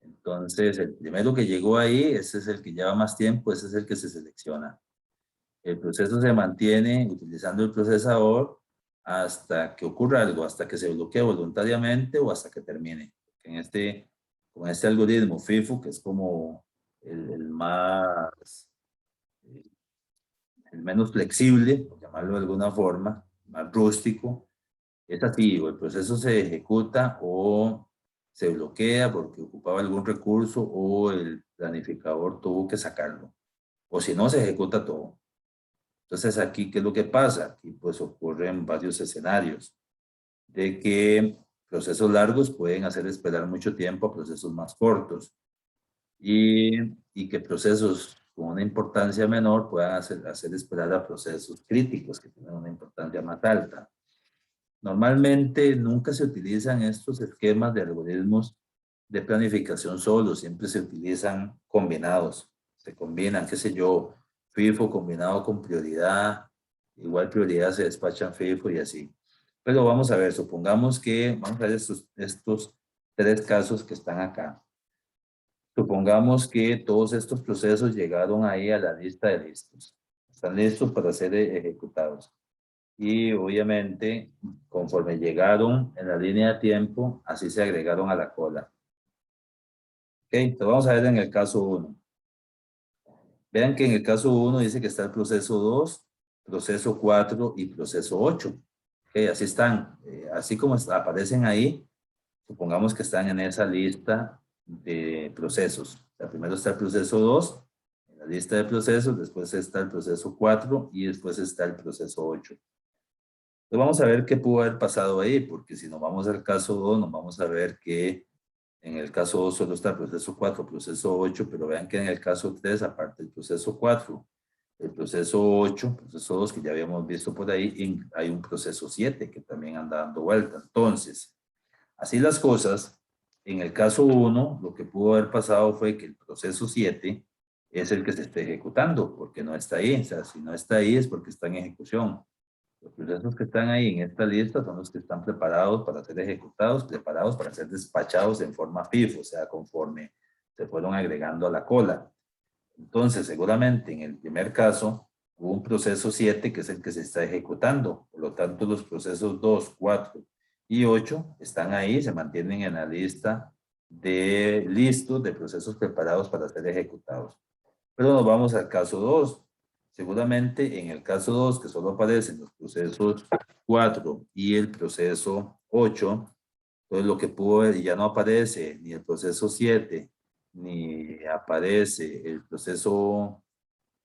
Entonces, el primero que llegó ahí, ese es el que lleva más tiempo, ese es el que se selecciona. El proceso se mantiene utilizando el procesador hasta que ocurra algo, hasta que se bloquee voluntariamente o hasta que termine. Con este algoritmo FIFO, que es como el menos flexible, por llamarlo de alguna forma, más rústico, es así: o el proceso se ejecuta o se bloquea porque ocupaba algún recurso o el planificador tuvo que sacarlo, o si no, se ejecuta todo. Entonces, aquí, ¿qué es lo que pasa? Aquí pues ocurren varios escenarios de que procesos largos pueden hacer esperar mucho tiempo a procesos más cortos, y que procesos con una importancia menor puedan hacer esperar a procesos críticos que tienen una importancia más alta. Normalmente nunca se utilizan estos esquemas de algoritmos de planificación solo, siempre se utilizan combinados. Se combinan, qué sé yo, FIFO combinado con prioridad, igual prioridad se despachan FIFO y así. Pero vamos a ver, vamos a ver estos tres casos que están acá. Supongamos que todos estos procesos llegaron ahí a la lista de listos. Están listos para ser ejecutados. Y obviamente, conforme llegaron en la línea de tiempo, así se agregaron a la cola. Ok, entonces vamos a ver en el caso 1. Vean que en el caso 1 dice que está el proceso 2, proceso 4 y proceso 8. Ok, así están. Así como aparecen ahí, supongamos que están en esa lista de procesos. O sea, primero está el proceso 2, en la lista de procesos, después está el proceso 4 y después está el proceso 8. Entonces vamos a ver qué pudo haber pasado ahí, porque si nos vamos al caso 2, nos vamos a ver que en el caso 2 solo está el proceso 4, proceso 8, pero vean que en el caso 3, aparte del proceso 4, el proceso 8, proceso 2, que ya habíamos visto por ahí, hay un proceso 7 que también anda dando vuelta. Entonces, así las cosas, en el caso 1, lo que pudo haber pasado fue que el proceso 7 es el que se está ejecutando, porque no está ahí. O sea, si no está ahí es porque está en ejecución. Los procesos que están ahí en esta lista son los que están preparados para ser ejecutados, preparados para ser despachados en forma FIFO, o sea, conforme se fueron agregando a la cola. Entonces, seguramente en el primer caso, hubo un proceso 7 que es el que se está ejecutando. Por lo tanto, los procesos 2, 4 y 8 están ahí, se mantienen en la lista de listos de procesos preparados para ser ejecutados. Pero nos vamos al caso 2. Seguramente en el caso 2, que solo aparecen los procesos 4 y el proceso 8, entonces lo que pudo ver, y ya no aparece ni el proceso 7, ni aparece el proceso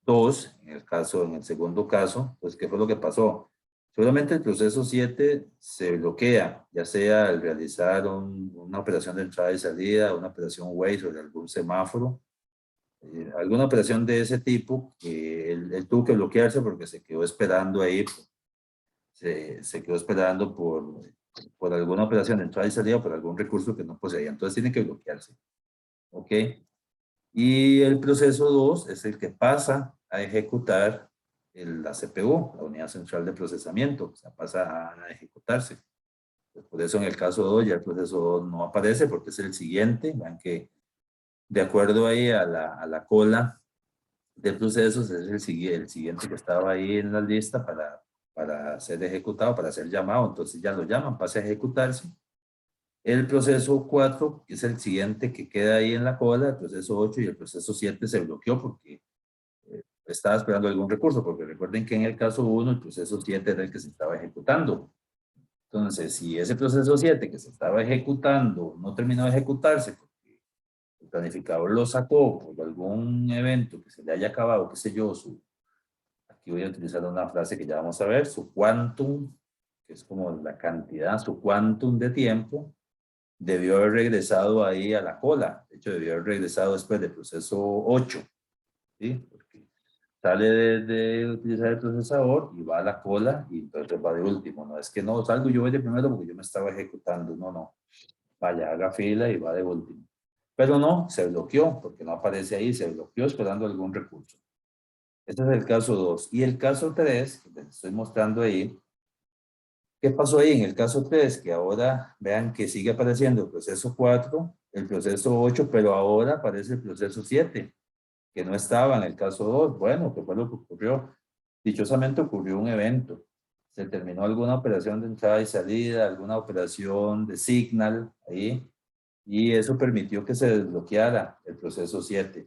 2, en el segundo caso, pues ¿qué fue lo que pasó? Seguramente el proceso 7 se bloquea, ya sea al realizar una operación de entrada y salida, una operación Waze sobre algún semáforo, alguna operación de ese tipo, él tuvo que bloquearse porque se quedó esperando ahí, se quedó esperando por alguna operación de entrada y salida, por algún recurso que no poseía. Entonces tiene que bloquearse. ¿Ok? Y el proceso 2 es el que pasa a ejecutar la CPU, la unidad central de procesamiento, o sea, pasa a ejecutarse. Pues por eso en el caso 2 ya el proceso 2 no aparece porque es el siguiente. Vean que de acuerdo ahí a la cola de procesos es el siguiente que estaba ahí en la lista para ser ejecutado, para ser llamado. Entonces ya lo llaman, pasa a ejecutarse. El proceso 4, que es el siguiente que queda ahí en la cola, el proceso 8 y el proceso 7 se bloqueó porque estaba esperando algún recurso, porque recuerden que en el caso 1 el proceso 7 era el que se estaba ejecutando. Entonces, si ese proceso 7 que se estaba ejecutando no terminó de ejecutarse porque el planificador lo sacó por algún evento que se le haya acabado, qué sé yo, aquí voy a utilizar una frase que ya vamos a ver, su quantum, que es como la cantidad, su quantum de tiempo, debió haber regresado ahí a la cola. De hecho, debió haber regresado después del proceso 8, ¿sí? Porque sale de utilizar el procesador y va a la cola y entonces va de último. No es que no salgo, yo voy de primero porque yo me estaba ejecutando. No, no. Vaya, haga fila y va de último. Pero no, se bloqueó porque no aparece ahí, se bloqueó esperando algún recurso. Este es el caso 2. Y el caso 3, que les estoy mostrando ahí, ¿qué pasó ahí en el caso 3? Que ahora vean que sigue apareciendo el proceso 4, el proceso 8, pero ahora aparece el proceso 7, que no estaba en el caso 2. Bueno, ¿qué fue lo que ocurrió? Dichosamente ocurrió un evento. Se terminó alguna operación de entrada y salida, alguna operación de signal ahí, y eso permitió que se desbloqueara el proceso 7.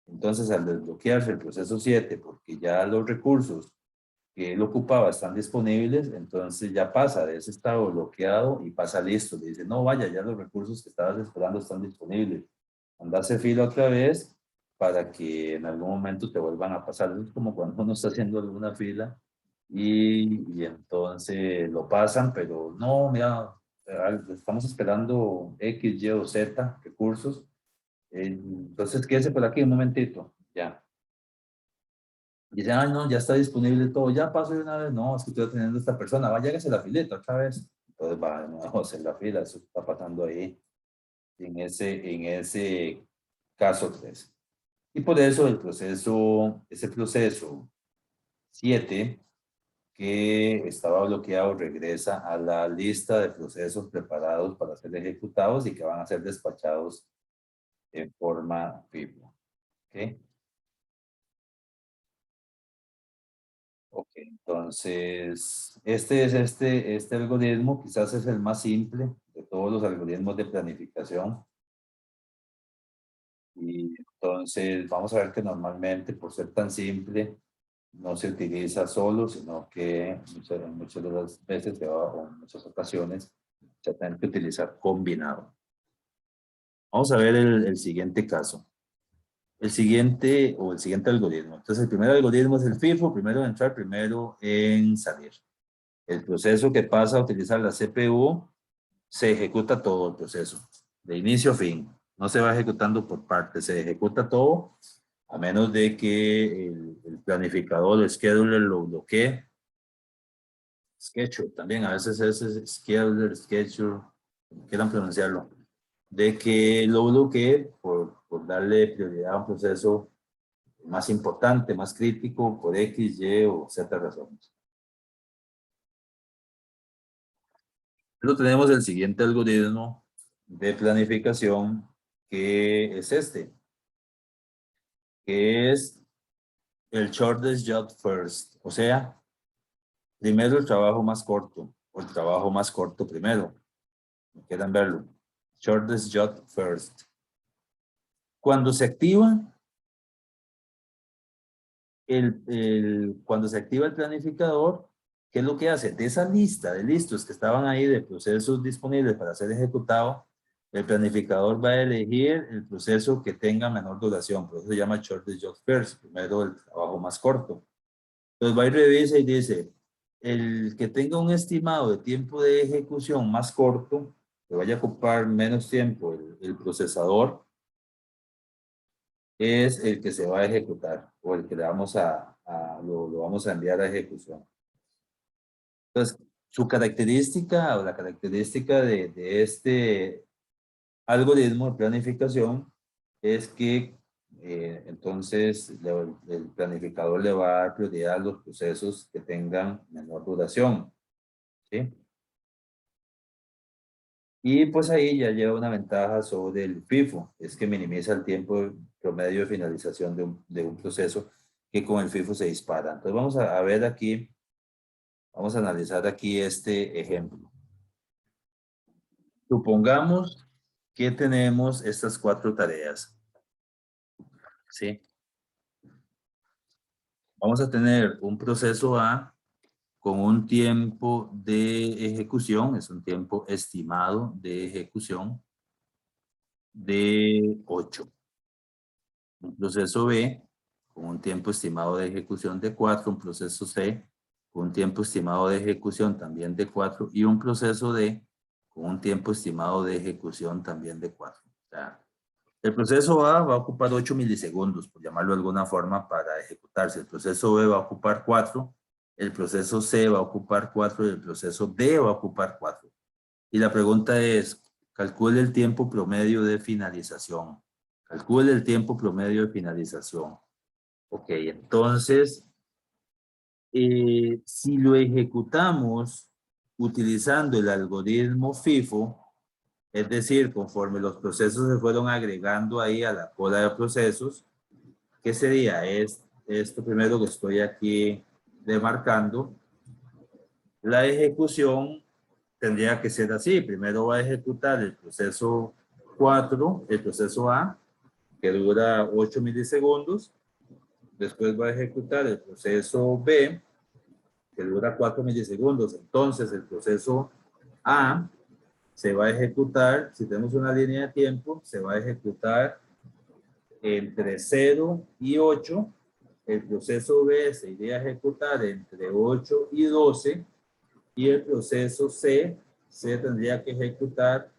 Entonces, al desbloquearse el proceso 7, porque ya los recursos que él ocupaba están disponibles, entonces ya pasa de ese estado bloqueado y pasa listo. Le dice, no, vaya, ya los recursos que estabas esperando están disponibles. Anda a hacer fila otra vez para que en algún momento te vuelvan a pasar. Es como cuando uno está haciendo alguna fila y entonces lo pasan, pero no, mira, estamos esperando X, Y o Z recursos. Entonces quédese por aquí un momentito, ya. Y dice, ay, no, ya está disponible todo, ya pasó de una vez. No, es que estoy atendiendo a esta persona, va, lléguese a la fileta otra vez. Entonces va de nuevo a hacer la fila, eso está pasando ahí en ese caso 3. Y por eso ese proceso 7 que estaba bloqueado regresa a la lista de procesos preparados para ser ejecutados y que van a ser despachados en forma FIFO. ¿Ok? Ok, entonces, este algoritmo quizás es el más simple de todos los algoritmos de planificación. Y entonces vamos a ver que normalmente, por ser tan simple, no se utiliza solo, sino que muchas de las veces o en muchas ocasiones se tiene que utilizar combinado. Vamos a ver el siguiente caso. El siguiente algoritmo. Entonces, el primer algoritmo es el FIFO, primero en entrar, primero en salir. El proceso que pasa a utilizar la CPU, se ejecuta todo el proceso, de inicio a fin. No se va ejecutando por partes, se ejecuta todo, a menos de que el planificador, el scheduler, lo bloquee. Schedule también, a veces es scheduler, schedule, quieran pronunciarlo, de que lo bloquee por darle prioridad a un proceso más importante, más crítico, por X, Y o Z razones. Luego tenemos el siguiente algoritmo de planificación, que es este, que es el shortest job first, o sea, primero el trabajo más corto, o el trabajo más corto primero. ¿Quieran verlo? Shortest job first. Cuando se activa cuando se activa el planificador, ¿qué es lo que hace? De esa lista de listos que estaban ahí de procesos disponibles para ser ejecutado, el planificador va a elegir el proceso que tenga menor duración, por eso se llama shortest job first, primero el trabajo más corto. Entonces va y revisa y dice, el que tenga un estimado de tiempo de ejecución más corto, que vaya a ocupar menos tiempo el procesador, es el que se va a ejecutar o el que le vamos lo vamos a enviar a ejecución. Entonces, su característica o la característica de este algoritmo de planificación es que entonces el planificador le va a dar prioridad a los procesos que tengan menor duración, ¿sí? Y pues ahí ya lleva una ventaja sobre el FIFO, es que minimiza el tiempo promedio de finalización de un proceso que con el FIFO se dispara. Entonces vamos a ver aquí, vamos a analizar aquí este ejemplo. Supongamos que tenemos estas 4 tareas, ¿sí? Vamos a tener un proceso A con un tiempo de ejecución, es un tiempo estimado de ejecución de 8. Un proceso B con un tiempo estimado de ejecución de 4, un proceso C con un tiempo estimado de ejecución también de 4 y un proceso D con un tiempo estimado de ejecución también de 4. O sea, el proceso A va a ocupar 8 milisegundos, por llamarlo de alguna forma, para ejecutarse. El proceso B va a ocupar 4, el proceso C va a ocupar 4 y el proceso D va a ocupar 4. Y la pregunta es, calcule el tiempo promedio de finalización. Calcule el tiempo promedio de finalización. Ok, entonces, si lo ejecutamos utilizando el algoritmo FIFO, es decir, conforme los procesos se fueron agregando ahí a la cola de procesos, ¿qué sería? Esto primero que estoy aquí demarcando. La ejecución tendría que ser así. Primero va a ejecutar el proceso 4, el proceso A, que dura 8 milisegundos. Después va a ejecutar el proceso B, que dura 4 milisegundos. Entonces, el proceso A se va a ejecutar, si tenemos una línea de tiempo, se va a ejecutar entre 0 y 8. El proceso B se iría a ejecutar entre 8 y 12. Y el proceso C se tendría que ejecutar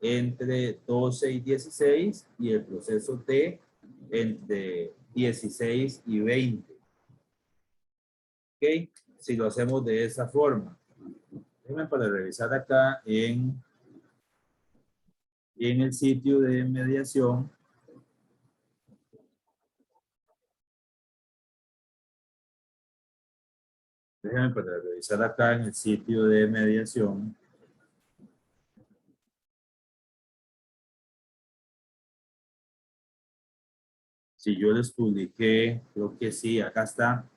entre 12 y 16 y el proceso D entre 16 y 20. ¿Ok? Si lo hacemos de esa forma. Déjenme para revisar acá en el sitio de mediación. Déjenme para revisar acá en el sitio de mediación. Si yo les publiqué, creo que sí, acá está.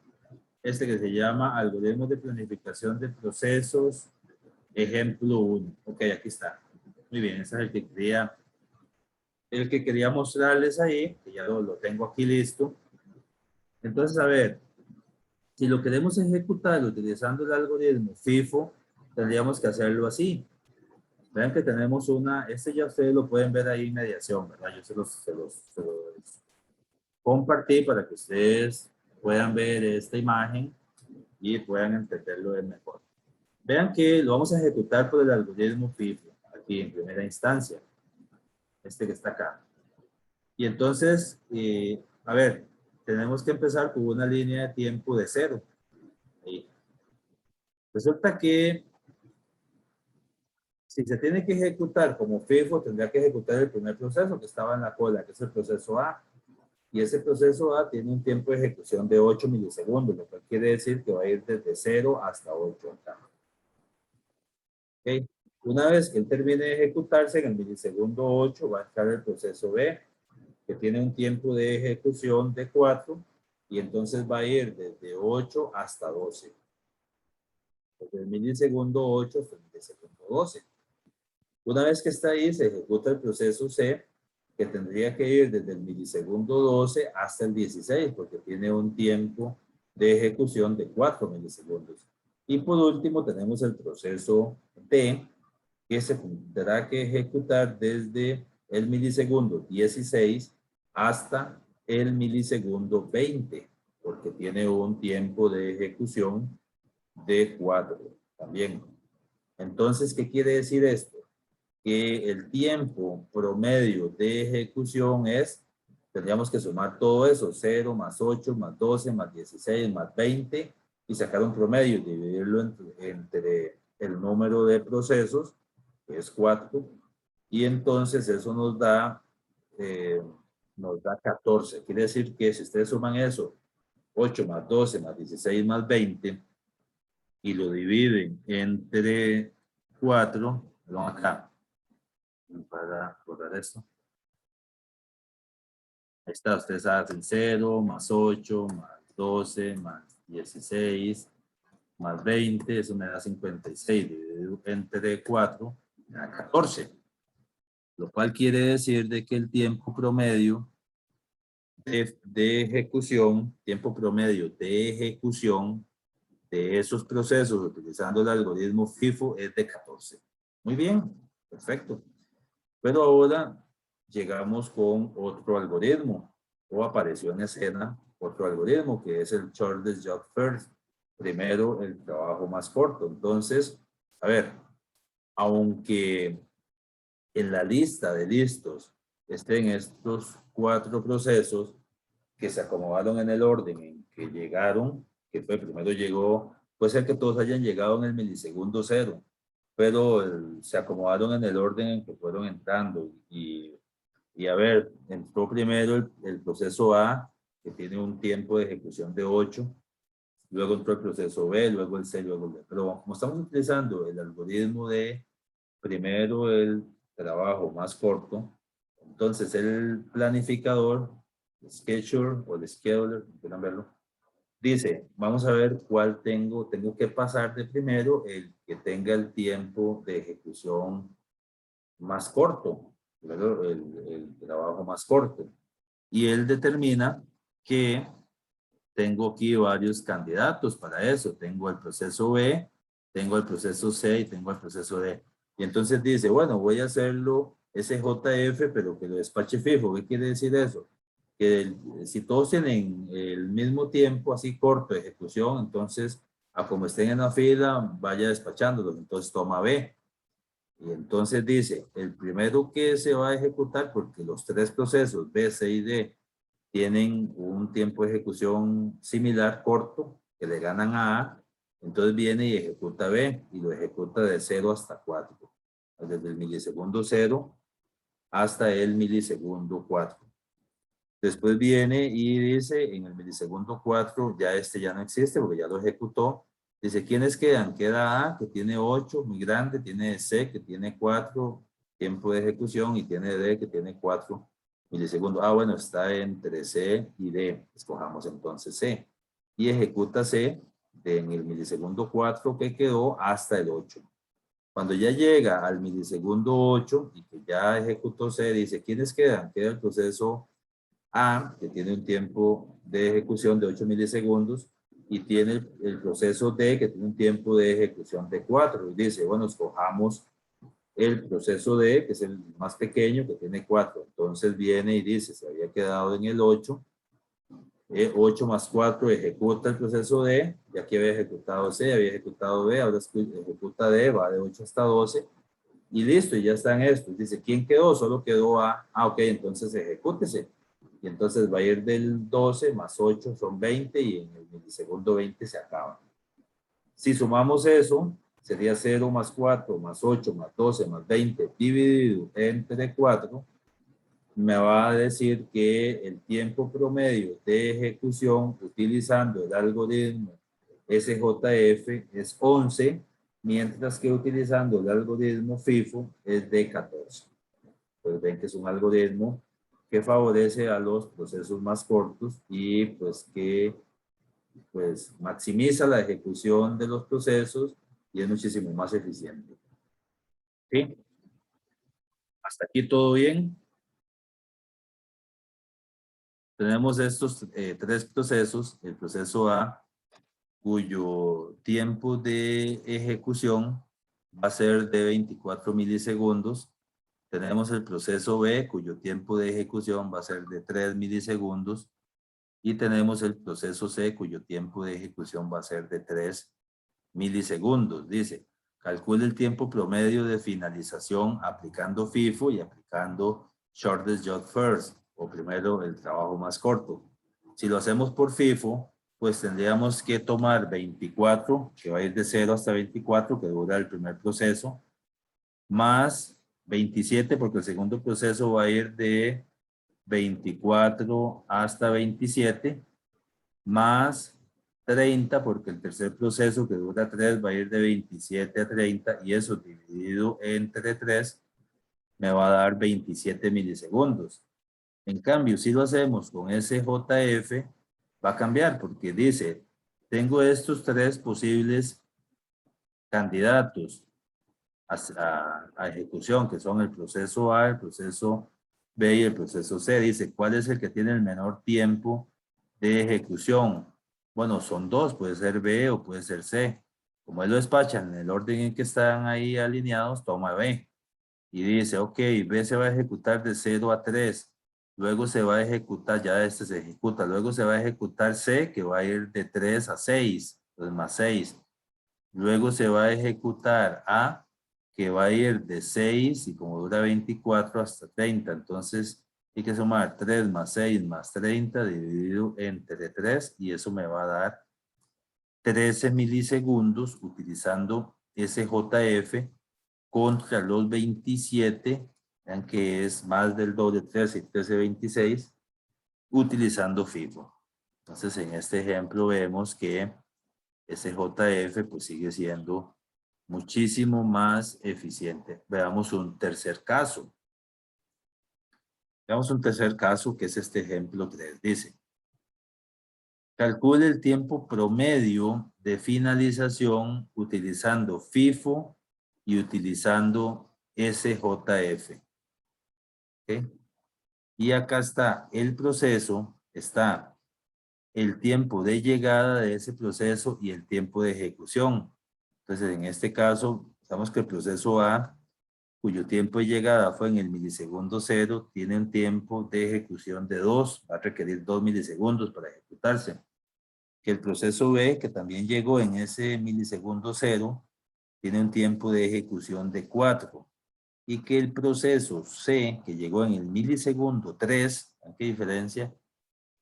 Este que se llama Algoritmos de Planificación de Procesos, ejemplo 1. Ok, aquí está. Muy bien, ese es el que quería mostrarles ahí, que ya lo tengo aquí listo. Entonces, a ver, si lo queremos ejecutar utilizando el algoritmo FIFO, tendríamos que hacerlo así. Vean que tenemos este ya ustedes lo pueden ver ahí en mediación, ¿verdad? Yo se los compartí para que ustedes puedan ver esta imagen y puedan entenderlo de mejor. Vean que lo vamos a ejecutar por el algoritmo FIFO, aquí en primera instancia, este que está acá. Y entonces, a ver, tenemos que empezar con una línea de tiempo de 0. Ahí. Resulta que si se tiene que ejecutar como FIFO, tendría que ejecutar el primer proceso que estaba en la cola, que es el proceso A. Y ese proceso A tiene un tiempo de ejecución de 8 milisegundos, lo cual quiere decir que va a ir desde 0 hasta 8 acá. ¿Okay? Una vez que él termine de ejecutarse, en el milisegundo 8 va a estar el proceso B, que tiene un tiempo de ejecución de 4, y entonces va a ir desde 8 hasta 12. Desde el milisegundo 8 hasta el milisegundo 12. Una vez que está ahí, se ejecuta el proceso C, que tendría que ir desde el milisegundo 12 hasta el 16, porque tiene un tiempo de ejecución de 4 milisegundos. Y por último tenemos el proceso D, que se tendrá que ejecutar desde el milisegundo 16 hasta el milisegundo 20, porque tiene un tiempo de ejecución de 4 también. Entonces, ¿qué quiere decir esto? Que el tiempo promedio de ejecución es, tendríamos que sumar todo eso, 0 más 8 más 12 más 16 más 20 y sacar un promedio y dividirlo entre el número de procesos, que es 4, y entonces eso nos da 14. Quiere decir que si ustedes suman eso, 8 más 12 más 16 más 20, y lo dividen entre 4, vamos acá, para borrar esto. Ahí está, ustedes hacen 0 más 8 más 12 más 16 más 20, eso me da 56, dividido entre 4, me da 14. Lo cual quiere decir de que el tiempo promedio de ejecución, tiempo promedio de ejecución de esos procesos utilizando el algoritmo FIFO es de 14. Muy bien, perfecto. Pero ahora llegamos con otro algoritmo, o apareció en escena otro algoritmo, que es el shortest job first. Primero, el trabajo más corto. Entonces, a ver, aunque en la lista de listos estén estos 4 procesos que se acomodaron en el orden en que llegaron, que fue primero llegó, puede ser que todos hayan llegado en el milisegundo 0, pero se acomodaron en el orden en que fueron entrando. Y a ver, entró primero el proceso A, que tiene un tiempo de ejecución de 8, luego entró el proceso B, luego el C, luego el D. Pero como estamos utilizando el algoritmo de primero el trabajo más corto, entonces el planificador, el scheduler o el scheduler, quieran verlo, dice, vamos a ver cuál tengo que pasar de primero el que tenga el tiempo de ejecución más corto, el trabajo más corto. Y él determina que tengo aquí varios candidatos para eso. Tengo el proceso B, tengo el proceso C y tengo el proceso D. Y entonces dice, bueno, voy a hacerlo SJF, pero que lo despache fijo. ¿Qué quiere decir eso? Que si todos tienen el mismo tiempo, así corto de ejecución, entonces, a como estén en la fila, vaya despachándolos. Entonces toma B. Y entonces dice, el primero que se va a ejecutar, porque los 3 procesos B, C y D tienen un tiempo de ejecución similar, corto, que le ganan a A, entonces viene y ejecuta B, y lo ejecuta de 0 hasta 4, desde el milisegundo 0 hasta el milisegundo 4. Después viene y dice, en el milisegundo 4, ya ya no existe porque ya lo ejecutó. Dice, ¿quiénes quedan? Queda A, que tiene 8, muy grande, tiene C, que tiene 4 tiempo de ejecución, y tiene D, que tiene 4 milisegundos. Ah, bueno, está entre C y D. Escojamos entonces C. Y ejecuta C en el milisegundo 4 que quedó hasta el 8. Cuando ya llega al milisegundo 8 y que ya ejecutó C, dice, ¿quiénes quedan? Queda el proceso A, que tiene un tiempo de ejecución de 8 milisegundos, y tiene el proceso D, que tiene un tiempo de ejecución de 4. Y dice, bueno, escojamos el proceso D, que es el más pequeño, que tiene 4. Entonces viene y dice, se había quedado en el 8, 8 más 4 ejecuta el proceso D, ya que había ejecutado C, había ejecutado B, ahora ejecuta D, va de 8 hasta 12, y listo, y ya están estos. Dice, ¿quién quedó? Solo quedó A. Ah, ok, entonces ejecútese. Y entonces va a ir del 12 más 8 son 20 y en el milisegundo 20 se acaba. Si sumamos eso, sería 0 más 4 más 8 más 12 más 20 dividido entre 4. Me va a decir que el tiempo promedio de ejecución utilizando el algoritmo SJF es 11, mientras que utilizando el algoritmo FIFO es de 14. Pues ven que es un algoritmo que favorece a los procesos más cortos y pues que pues maximiza la ejecución de los procesos y es muchísimo más eficiente. ¿Sí? Hasta aquí todo bien. Tenemos estos tres procesos. El proceso A, cuyo tiempo de ejecución va a ser de 24 milisegundos. Tenemos el proceso B, cuyo tiempo de ejecución va a ser de 3 milisegundos. Y tenemos el proceso C, cuyo tiempo de ejecución va a ser de 3 milisegundos. Dice, calcule el tiempo promedio de finalización aplicando FIFO y aplicando Shortest Job First, o primero el trabajo más corto. Si lo hacemos por FIFO, pues tendríamos que tomar 24, que va a ir de 0 hasta 24, que dura el primer proceso, más 27, porque el segundo proceso va a ir de 24 hasta 27, más 30, porque el tercer proceso que dura 3 va a ir de 27 a 30 y eso dividido entre 3 me va a dar 27 milisegundos. En cambio, si lo hacemos con SJF, va a cambiar porque dice, tengo estos tres posibles candidatos a ejecución, que son el proceso A, el proceso B y el proceso C. Dice, ¿cuál es el que tiene el menor tiempo de ejecución? Bueno, son dos, puede ser B o puede ser C. Como él lo despacha en el orden en que están ahí alineados, toma B. Y dice, ok, B se va a ejecutar de 0 a 3. Luego se va a ejecutar, ya este se ejecuta. Luego se va a ejecutar C, que va a ir de 3 a 6, pues más 6. Luego se va a ejecutar A, que va a ir de 6 y como dura 24 hasta 30. Entonces hay que sumar 3 más 6 más 30 dividido entre 3 y eso me va a dar 13 milisegundos utilizando SJF contra los 27, vean que es más del doble, 13 y 13, 26, utilizando FIFO. Entonces en este ejemplo vemos que SJF pues sigue siendo muchísimo más eficiente. Veamos un tercer caso. Veamos un tercer caso que es este ejemplo 3. Dice, calcule el tiempo promedio de finalización utilizando FIFO y utilizando SJF. ¿Okay? Y acá está el proceso, está el tiempo de llegada de ese proceso y el tiempo de ejecución. Entonces, en este caso, sabemos que el proceso A, cuyo tiempo de llegada fue en el milisegundo 0, tiene un tiempo de ejecución de 2, va a requerir 2 milisegundos para ejecutarse. Que el proceso B, que también llegó en ese milisegundo 0, tiene un tiempo de ejecución de 4. Y que el proceso C, que llegó en el milisegundo 3, ¿qué diferencia?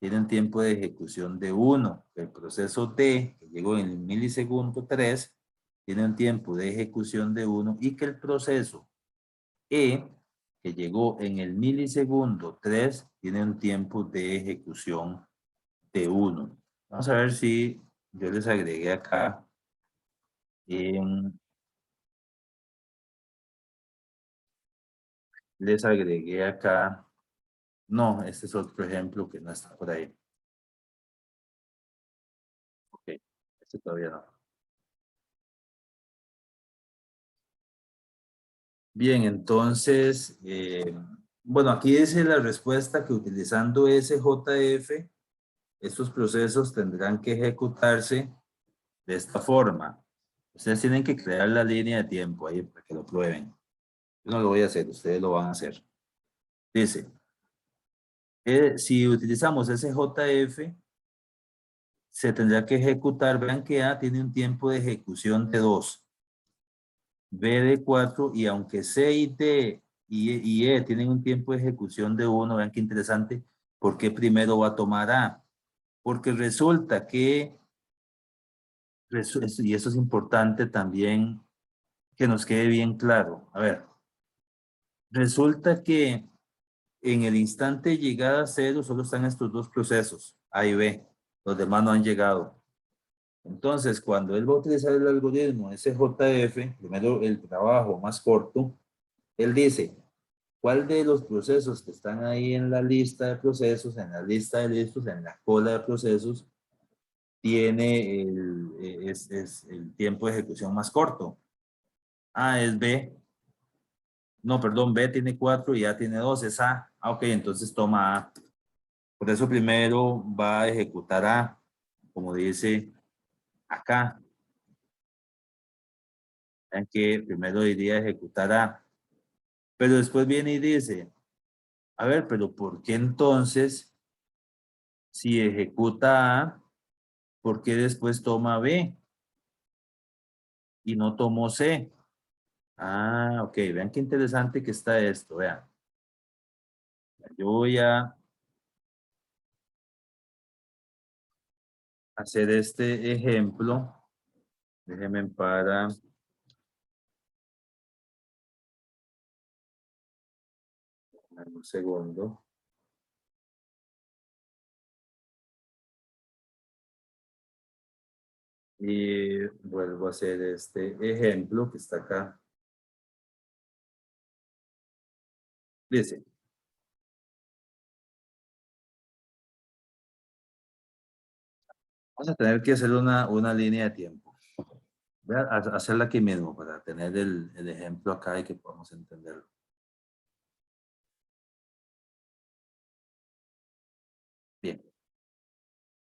Tiene un tiempo de ejecución de 1. El proceso D, que llegó en el milisegundo 3, tiene un tiempo de ejecución de 1 y que el proceso E, que llegó en el milisegundo 3, tiene un tiempo de ejecución de 1. Vamos a ver si yo les agregué acá no, este es otro ejemplo que no está por ahí. Ok, este todavía no. Bien, entonces, bueno, aquí dice la respuesta que utilizando SJF, estos procesos tendrán que ejecutarse de esta forma. Ustedes tienen que crear la línea de tiempo ahí para que lo prueben. Yo no lo voy a hacer, ustedes lo van a hacer. Dice, si utilizamos SJF, se tendrá que ejecutar. Vean que A tiene un tiempo de ejecución de 2. B de 4 y aunque C y D y E tienen un tiempo de ejecución de 1, vean qué interesante, ¿por qué primero va a tomar A? Porque resulta que, y eso es importante también que nos quede bien claro. A ver, resulta que en el instante de llegada a 0 solo están estos dos procesos, A y B. Los demás no han llegado. Entonces, cuando él va a utilizar el algoritmo SJF, primero el trabajo más corto, él dice, ¿cuál de los procesos que están ahí en la lista de procesos, en la lista de listos, en la cola de procesos, tiene es el tiempo de ejecución más corto? A es B. No, perdón, B tiene 4 y A tiene 2, es A. Ah, ok, entonces toma A. Por eso primero va a ejecutar A, como dice acá. Vean que primero diría ejecutar A. Pero después viene y dice, a ver, pero ¿por qué entonces, si ejecuta A, por qué después toma B y no tomó C? Ah, ok, vean qué interesante que está esto, vean. Yo voy a hacer este ejemplo. Déjenme para un segundo. Y vuelvo a hacer este ejemplo que está acá. Dice, vamos a tener que hacer una línea de tiempo. Voy a hacerla aquí mismo para tener el ejemplo acá y que podamos entenderlo. Bien,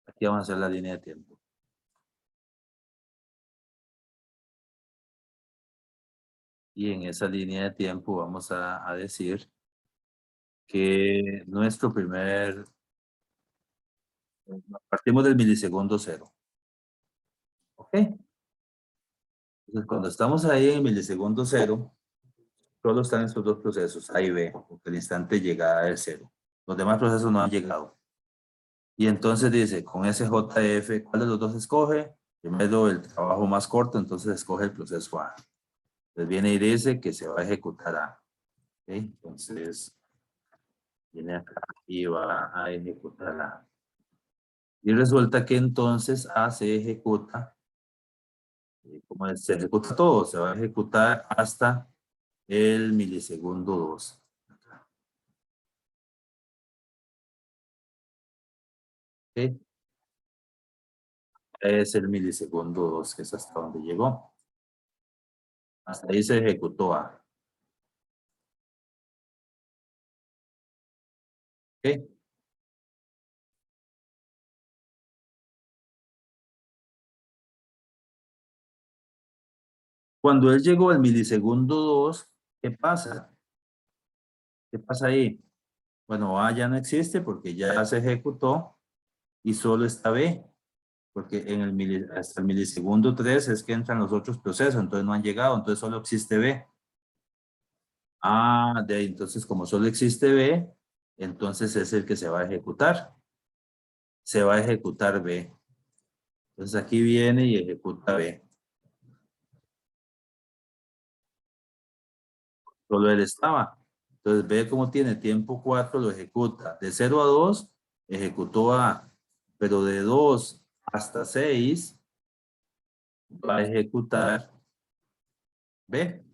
aquí vamos a hacer la línea de tiempo. Y en esa línea de tiempo vamos a decir que nuestro partimos del milisegundo cero. ¿Ok? Entonces, cuando estamos ahí en el milisegundo cero, solo están estos dos procesos, A y B, porque el instante de llegada es cero. Los demás procesos no han llegado. Y entonces dice, con SJF, ¿cuál de los dos escoge? Primero el trabajo más corto, entonces escoge el proceso A. Entonces viene y dice que se va a ejecutar A. ¿Okay? Entonces, viene acá y va a ejecutar A. Y resulta que entonces A se ejecuta, como se ejecuta todo, se va a ejecutar hasta el milisegundo 2. ¿Okay? Es el milisegundo 2, que es hasta donde llegó. Hasta ahí se ejecutó A. ¿Okay? Cuando él llegó al milisegundo 2, ¿qué pasa? ¿Qué pasa ahí? Bueno, A ya no existe porque ya se ejecutó y solo está B, porque hasta el milisegundo 3 es que entran los otros procesos, entonces no han llegado, entonces solo existe B. Ah, de ahí, entonces como solo existe B, entonces es el que se va a ejecutar. Se va a ejecutar B. Entonces aquí viene y ejecuta B. Solo él estaba. Entonces ve cómo tiene tiempo 4, lo ejecuta. De 0 a 2, ejecutó A. Pero de 2 hasta 6, va a ejecutar B.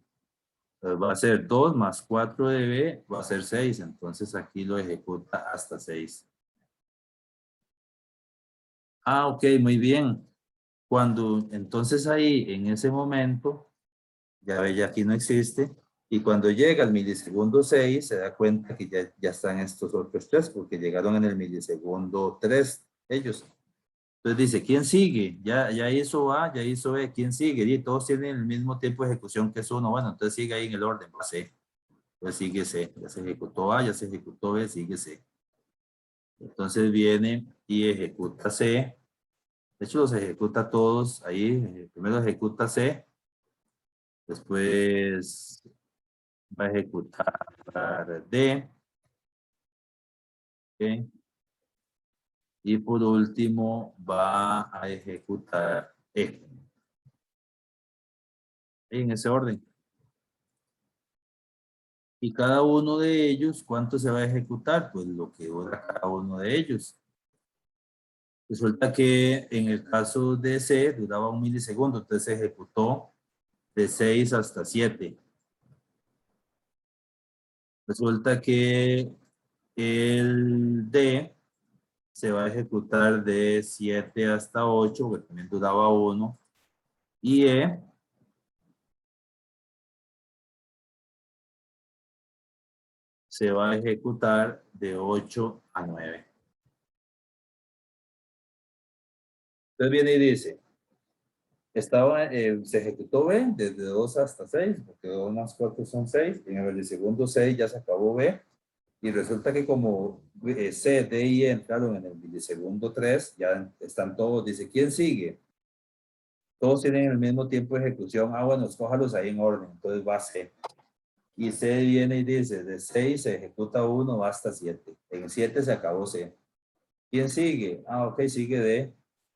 Entonces va a ser 2 más 4 de B, va a ser 6. Entonces aquí lo ejecuta hasta 6. Ah, ok, muy bien. Cuando, entonces ahí, en ese momento, ya ve, ya aquí no existe. Y cuando llega al milisegundo 6, se da cuenta que ya están estos otros tres, porque llegaron en el milisegundo 3 ellos. Entonces dice, ¿quién sigue? Ya hizo A, ya hizo B, ¿quién sigue? Y todos tienen el mismo tiempo de ejecución que es uno. Bueno, entonces sigue ahí en el orden, va C. Entonces sigue C. Ya se ejecutó A, ya se ejecutó B, sigue C. Entonces viene y ejecuta C. De hecho, los ejecuta todos ahí. Primero ejecuta C, después va a ejecutar D, ¿ok? Y por último va a ejecutar E. En ese orden. Y cada uno de ellos, ¿cuánto se va a ejecutar? Pues lo que dura cada uno de ellos. Resulta que en el caso de C duraba 1 milisegundo, entonces se ejecutó de 6 hasta 7. Resulta que el D se va a ejecutar de 7 hasta 8, que también duraba 1. Y E se va a ejecutar de 8 a 9. Entonces viene y dice, se ejecutó B desde 2 hasta 6, porque 2 más 4 son 6. En el milisegundo 6 ya se acabó B. Y resulta que como C, D y E entraron en el milisegundo 3, ya están todos. Dice, ¿quién sigue? Todos tienen el mismo tiempo de ejecución. Ah, bueno, escójalos ahí en orden. Entonces va C. Y C viene y dice, de 6 se ejecuta 1, va hasta 7. En 7 se acabó C. ¿Quién sigue? Ah, ok, sigue D.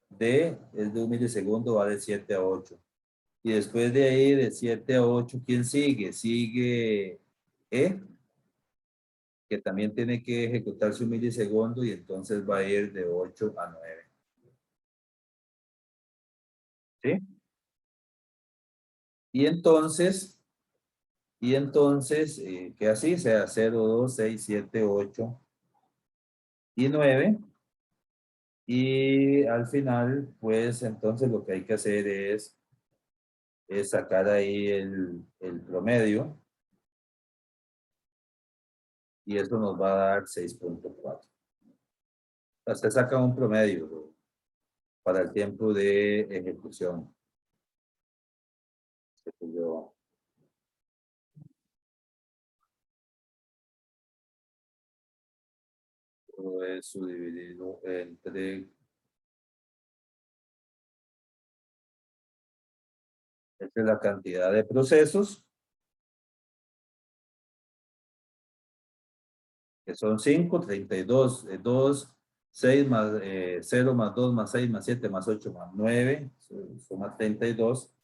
D es de 1 milisegundo, va de 7 a 8. Y después de ahí, de 7 a 8, ¿quién sigue? Sigue E, que también tiene que ejecutarse 1 milisegundo y entonces va a ir de 8 a 9. ¿Sí? Y entonces, que así sea 0, 2, 6, 7, 8 y 9. Y al final, pues entonces lo que hay que hacer es sacar ahí el promedio y eso nos va a dar 6.4. Usted saca un promedio para el tiempo de ejecución. Yo, todo eso dividido entre, esta es la cantidad de procesos, que son 5, 32, 2, 6 más 0 más 2 más 6 más 7 más 8 más 9, suma 32.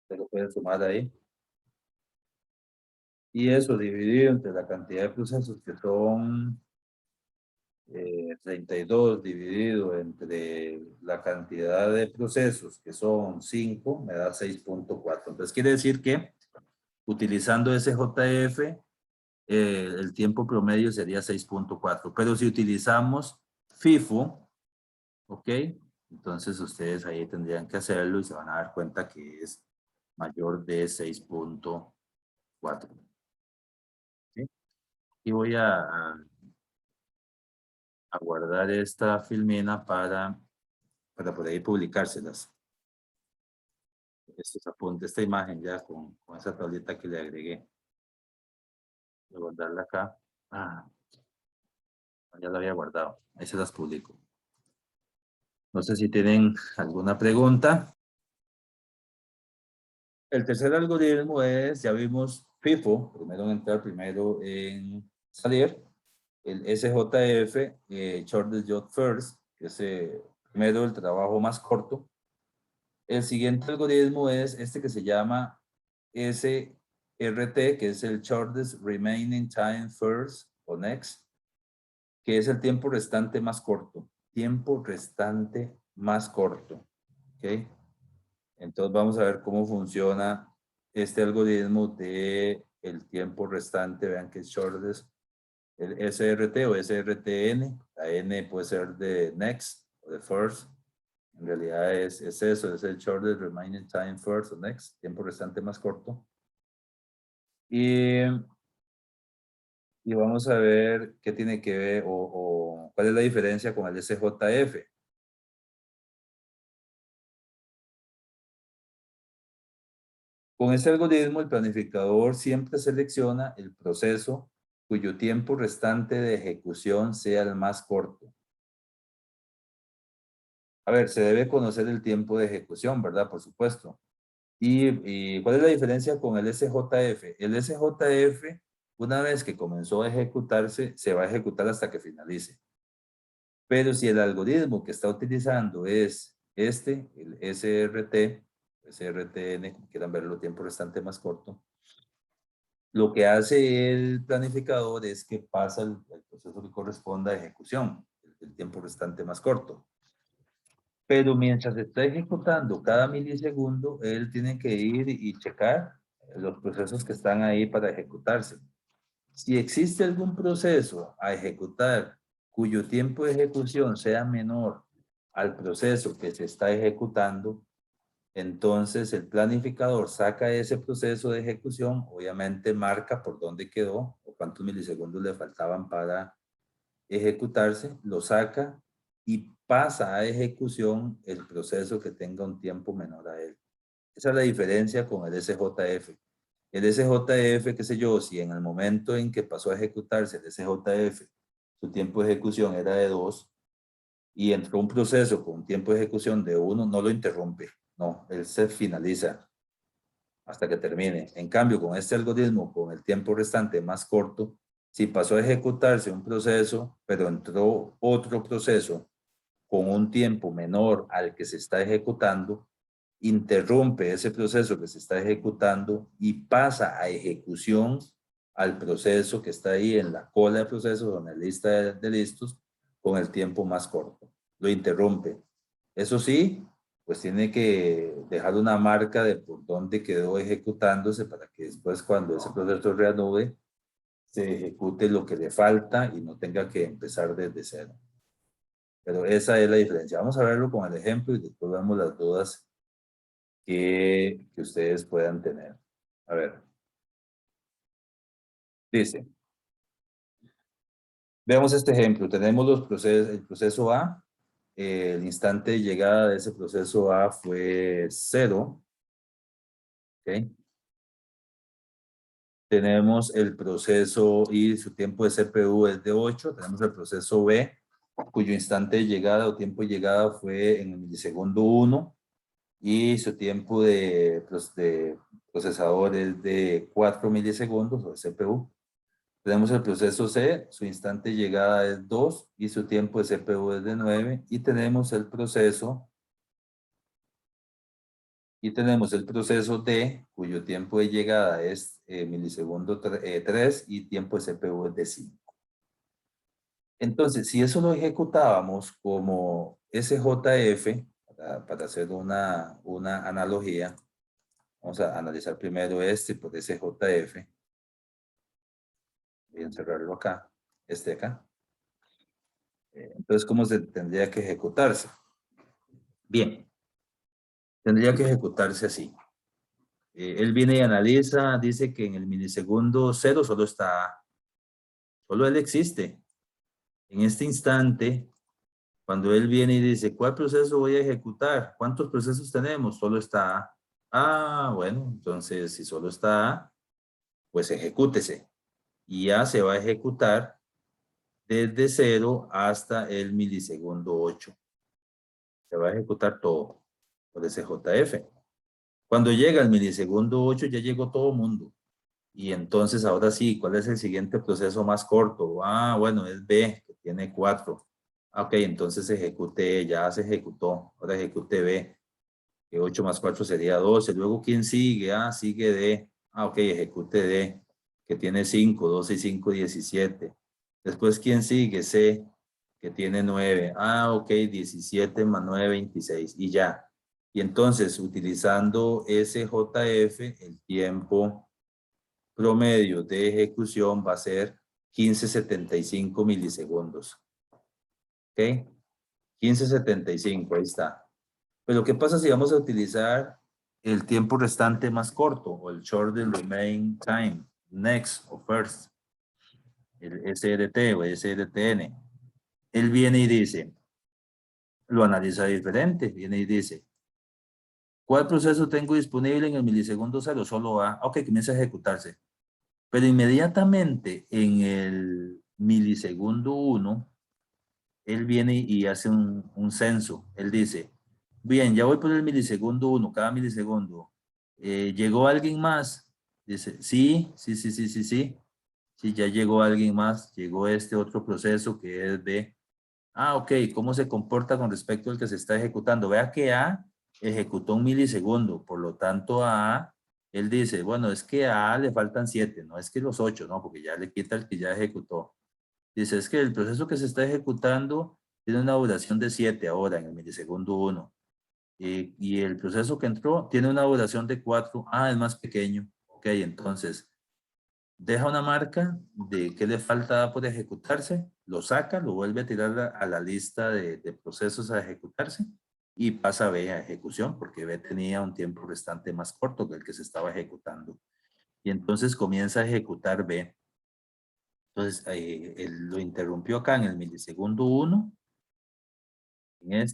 Se lo pueden sumar ahí. Y eso dividido entre la cantidad de procesos que son 32 dividido entre la cantidad de procesos que son 5 me da 6.4. Entonces quiere decir que utilizando SJF el tiempo promedio sería 6.4. Pero si utilizamos FIFO, ¿ok? Entonces ustedes ahí tendrían que hacerlo y se van a dar cuenta que es mayor de 6.4. ¿Sí? Y voy a guardar esta filmina para poder ir publicárselas. Estos apuntes, esta imagen ya con esa tablita que le agregué. Voy a guardarla acá. Ah, ya la había guardado. Ahí se las publico. No sé si tienen alguna pregunta. El tercer algoritmo es, ya vimos FIFO, primero en entrar, primero en salir. El SJF, Shortest Job First, que es primero el trabajo más corto. El siguiente algoritmo es este que se llama SRT, que es el Shortest Remaining Time First o Next, que es el tiempo restante más corto. Tiempo restante más corto. ¿Ok? Entonces vamos a ver cómo funciona este algoritmo de el tiempo restante. Vean que es Shortest, el SRT o SRTN. La N puede ser de Next o de First. En realidad es eso, es el shortest remaining time first o next, tiempo restante más corto. Y vamos a ver qué tiene que ver o cuál es la diferencia con el SJF. Con este algoritmo, el planificador siempre selecciona el proceso cuyo tiempo restante de ejecución sea el más corto. A ver, se debe conocer el tiempo de ejecución, ¿verdad? Por supuesto. ¿Y cuál es la diferencia con el SJF? El SJF, una vez que comenzó a ejecutarse, se va a ejecutar hasta que finalice. Pero si el algoritmo que está utilizando es este, el SRT, SRTN, como quieran verlo, tiempo restante más corto, lo que hace el planificador es que pasa el proceso que corresponda a ejecución, el tiempo restante más corto. Pero mientras está ejecutando cada milisegundo, él tiene que ir y checar los procesos que están ahí para ejecutarse. Si existe algún proceso a ejecutar cuyo tiempo de ejecución sea menor al proceso que se está ejecutando, entonces el planificador saca ese proceso de ejecución, obviamente marca por dónde quedó o cuántos milisegundos le faltaban para ejecutarse, lo saca y pasa a ejecución el proceso que tenga un tiempo menor a él. Esa es la diferencia con el SJF. El SJF, qué sé yo, si en el momento en que pasó a ejecutarse el SJF, su tiempo de ejecución era de 2 y entró un proceso con un tiempo de ejecución de 1, no lo interrumpe. No, él se finaliza hasta que termine. En cambio, con este algoritmo, con el tiempo restante más corto, si pasó a ejecutarse un proceso, pero entró otro proceso con un tiempo menor al que se está ejecutando, interrumpe ese proceso que se está ejecutando y pasa a ejecución al proceso que está ahí en la cola de procesos o en la lista de listos con el tiempo más corto. Lo interrumpe. Eso sí, pues tiene que dejar una marca de por dónde quedó ejecutándose para que después cuando ese proceso reanude, se ejecute lo que le falta y no tenga que empezar desde cero. Pero esa es la diferencia. Vamos a verlo con el ejemplo y después vemos las dudas que ustedes puedan tener. A ver. Dice, veamos este ejemplo. Tenemos los procesos, el proceso A. El instante de llegada de ese proceso A fue 0. ¿Ok? Tenemos el proceso y su tiempo de CPU es de 8. Tenemos el proceso B, cuyo instante de llegada o tiempo de llegada fue en el milisegundo 1. Y su tiempo de procesador es de 4 milisegundos, o de CPU. Tenemos el proceso C, su instante de llegada es 2 y su tiempo de CPU es de 9. Y tenemos el proceso D, cuyo tiempo de llegada es milisegundo 3 y tiempo de CPU es de 5. Entonces, si eso lo ejecutábamos como SJF, para hacer una analogía, vamos a analizar primero este por SJF. Voy a encerrarlo acá, este acá. Entonces, ¿cómo se tendría que ejecutarse? Bien, tendría que ejecutarse así. Él viene y analiza, dice que en el milisegundo 0 solo está A. Solo él existe. En este instante, cuando él viene y dice, ¿cuál proceso voy a ejecutar? ¿Cuántos procesos tenemos? Solo está A. Ah, bueno, entonces si solo está A, pues ejecútese. Y ya se va a ejecutar desde 0 hasta el milisegundo 8. Se va a ejecutar todo por ese JF. Cuando llega el milisegundo 8 ya llegó todo mundo. Y entonces ahora sí, ¿cuál es el siguiente proceso más corto? Ah, bueno, es B, que tiene 4. Ok, entonces ejecute, ya se ejecutó. Ahora ejecute B, que 8 más 4 sería 12. Luego, ¿quién sigue? Ah, sigue D. Ah, ok, ejecute D, que tiene 5. 12 y 5, 17. Después, ¿quién sigue? C, que tiene 9. Ah, ok, 17 más 9, 26. Y ya. Y entonces, utilizando SJF, el tiempo promedio de ejecución va a ser 1575 milisegundos. ¿Ok? 1575, ahí está. Pero ¿qué pasa si vamos a utilizar el tiempo restante más corto o el shortest remaining time, next o first, el SRT o SRTN? Él viene y dice, lo analiza diferente, viene y dice, ¿cuál proceso tengo disponible en el milisegundo 0? Solo A. Ok, comienza a ejecutarse. Pero inmediatamente en el milisegundo 1, él viene y hace un censo. Él dice, bien, ya voy por el milisegundo 1, cada milisegundo. ¿Llegó alguien más? Dice, sí, sí, sí, sí, sí, sí. Sí, ya llegó alguien más. Llegó este otro proceso que es B. Ah, ok, ¿cómo se comporta con respecto al que se está ejecutando? Vea que A ejecutó un milisegundo, por lo tanto a él dice, bueno, es que a le faltan 7, no es que los 8, no, porque ya le quita el que ya ejecutó. Dice, es que el proceso que se está ejecutando tiene una duración de 7 ahora en el milisegundo 1. Y el proceso que entró tiene una duración de 4. Ah, es más pequeño. Ok, entonces deja una marca de qué le falta por ejecutarse, lo saca, lo vuelve a tirar a la lista de procesos a ejecutarse y pasa a B a ejecución, porque B tenía un tiempo restante más corto que el que se estaba ejecutando. Y entonces comienza a ejecutar B. Entonces, él lo interrumpió acá en el milisegundo 1,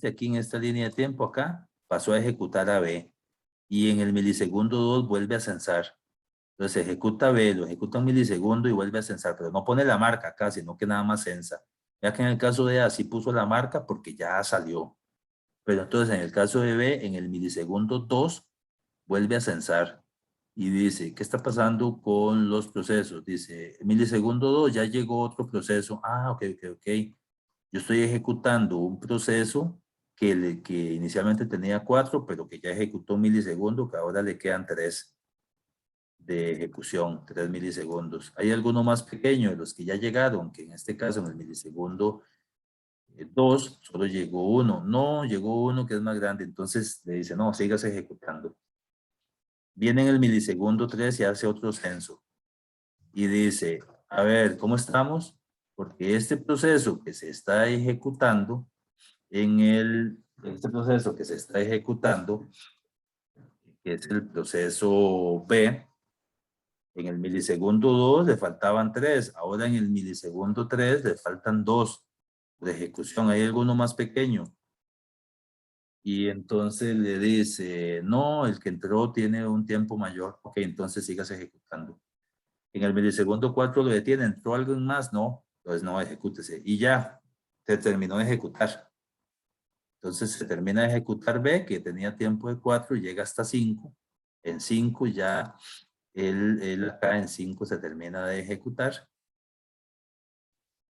aquí en esta línea de tiempo acá, pasó a ejecutar a B. Y en el milisegundo 2 vuelve a censar. Entonces ejecuta B, lo ejecuta un milisegundo y vuelve a censar, pero no pone la marca acá, sino que nada más censa. Ya que en el caso de A sí puso la marca porque ya salió. Pero entonces en el caso de B, en el milisegundo 2, vuelve a censar. Y dice, ¿qué está pasando con los procesos? Dice, milisegundo 2, ya llegó otro proceso. Ah, ok, ok, ok. Yo estoy ejecutando un proceso que inicialmente tenía 4, pero que ya ejecutó un milisegundo, que ahora le quedan 3 de ejecución, 3 milisegundos. Hay alguno más pequeño de los que ya llegaron, que en este caso en el milisegundo 2 solo llegó uno. No, llegó uno que es más grande, entonces le dice, no, sigas ejecutando. Viene en el milisegundo 3 y hace otro censo. Y dice, a ver, ¿cómo estamos? Porque este proceso que se está ejecutando, este proceso que se está ejecutando, que es el proceso B, en el milisegundo 2 le faltaban 3, ahora en el milisegundo 3 le faltan 2 de ejecución. ¿Hay alguno más pequeño? Y entonces le dice, no, el que entró tiene un tiempo mayor. Ok, entonces sigas ejecutando. En el milisegundo 4 lo detiene, ¿entró algo más? No, entonces no, ejecútese. Y ya, se terminó de ejecutar. Entonces se termina de ejecutar B, que tenía tiempo de 4, y llega hasta 5. En 5 ya, él acá en 5 se termina de ejecutar.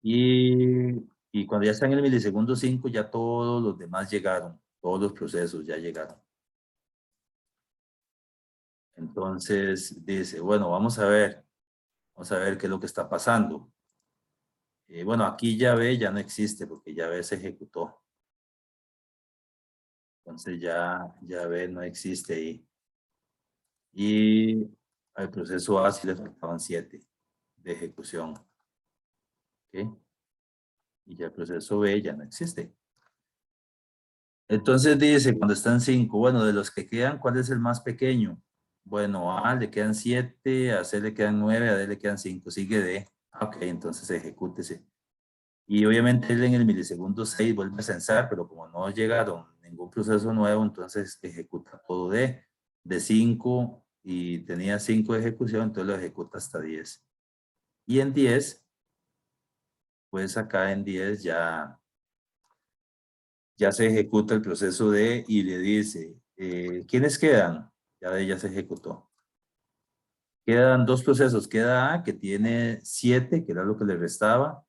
Y cuando ya está en el milisegundo 5, ya todos los demás llegaron, todos los procesos ya llegaron. Entonces dice, bueno, vamos a ver qué es lo que está pasando. Bueno, aquí ya B ya no existe porque ya B se ejecutó. Entonces ya B no existe ahí. Y al proceso A sí le faltaban 7 de ejecución. ¿Ok? Y ya el proceso B ya no existe. Entonces dice, cuando están 5, bueno, de los que quedan, ¿cuál es el más pequeño? Bueno, a le quedan 7, a C le quedan 9, a D le quedan 5, sigue D. Ok, entonces ejecútese. Y obviamente él en el milisegundo 6 vuelve a censar, pero como no llegaron ningún proceso nuevo, entonces ejecuta todo D. De 5 y tenía 5 de ejecución, entonces lo ejecuta hasta 10. Y en 10, pues acá en 10 ya se ejecuta el proceso D y le dice, ¿quiénes quedan? Ya de ella se ejecutó. Quedan 2 procesos. Queda A, que tiene 7, que era lo que le restaba,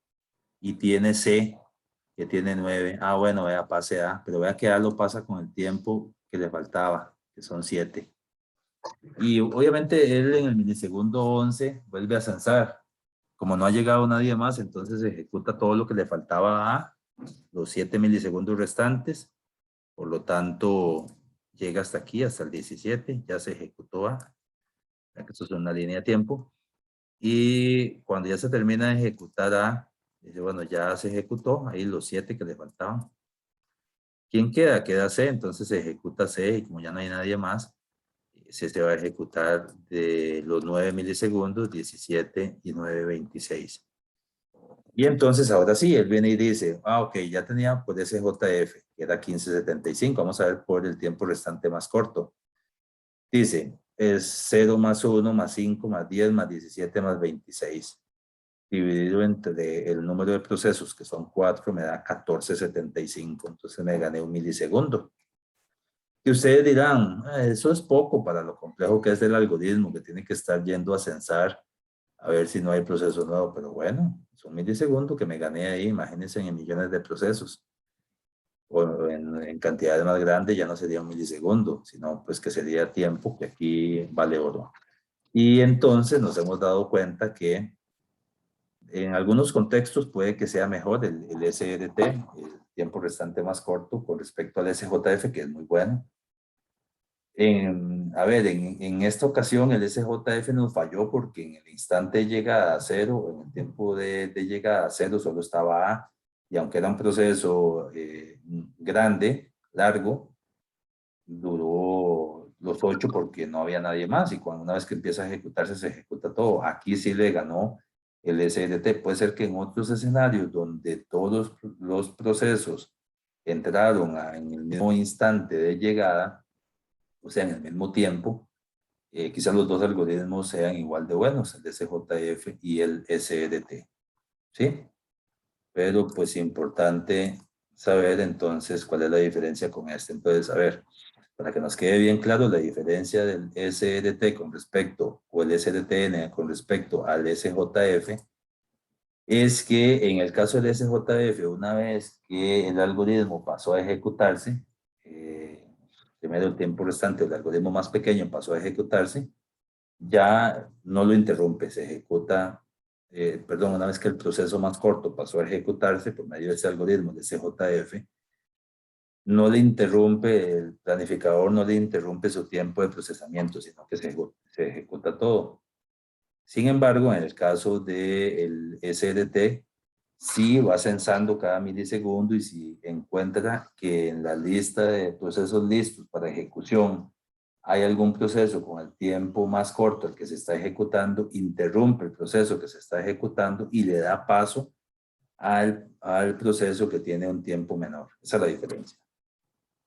y tiene C, que tiene 9. Ah, bueno, vea, pase A, pero vea que A lo pasa con el tiempo que le faltaba, que son 7. Y obviamente él en el milisegundo 11 vuelve a censar. Como no ha llegado nadie más, entonces ejecuta todo lo que le faltaba a A, los 7 milisegundos restantes. Por lo tanto, llega hasta aquí, hasta el 17, ya se ejecutó A. Esto es una línea de tiempo. Y cuando ya se termina de ejecutar A, dice, bueno, ya se ejecutó, ahí los 7 que le faltaban. ¿Quién queda? Queda C, entonces se ejecuta C y como ya no hay nadie más, C se va a ejecutar de los 9 milisegundos, 17 y 9, 26. Y entonces ahora sí, él viene y dice, ok, ya tenía por SJF, que era 1575, vamos a ver por el tiempo restante más corto. Dice, es 0 más 1 más 5 más 10 más 17 más 26. Dividido entre el número de procesos, que son 4, me da 1475. Entonces me gané 1 milisegundo. Y ustedes dirán, eso es poco para lo complejo que es el algoritmo, que tiene que estar yendo a censar a ver si no hay proceso nuevo. Pero bueno, es 1 milisegundo que me gané ahí, imagínense en millones de procesos. O en cantidades más grandes ya no sería 1 milisegundo, sino pues que sería tiempo, que aquí vale oro. Y entonces nos hemos dado cuenta que en algunos contextos puede que sea mejor el SRT, el tiempo restante más corto con respecto al SJF, que es muy bueno. A ver, en esta ocasión el SJF nos falló porque en el instante de llegada a cero, en el tiempo de llegada a cero solo estaba A, y aunque era un proceso grande, largo, duró los 8 porque no había nadie más, y cuando una vez que empieza a ejecutarse, se ejecuta todo. Aquí sí le ganó el SLT. Puede ser que en otros escenarios donde todos los procesos entraron en el mismo instante de llegada, o sea, en el mismo tiempo, quizás los dos algoritmos sean igual de buenos, el SJF y el SLT, ¿sí? Pero pues importante saber entonces cuál es la diferencia con este. Entonces, a ver, para que nos quede bien claro, la diferencia del SRT con respecto, o el SRTN con respecto al SJF, es que en el caso del SJF, una vez que el algoritmo pasó a ejecutarse, primero el tiempo restante, el algoritmo más pequeño pasó a ejecutarse, ya no lo interrumpe, se ejecuta, perdón, una vez que el proceso más corto pasó a ejecutarse por medio de ese algoritmo de SJF, no le interrumpe, el planificador no le interrumpe su tiempo de procesamiento, sino que se ejecuta todo. Sin embargo, en el caso del SRT, sí va censando cada milisegundo, y si encuentra que en la lista de procesos listos para ejecución hay algún proceso con el tiempo más corto el que se está ejecutando, interrumpe el proceso que se está ejecutando y le da paso al proceso que tiene un tiempo menor. Esa es la diferencia.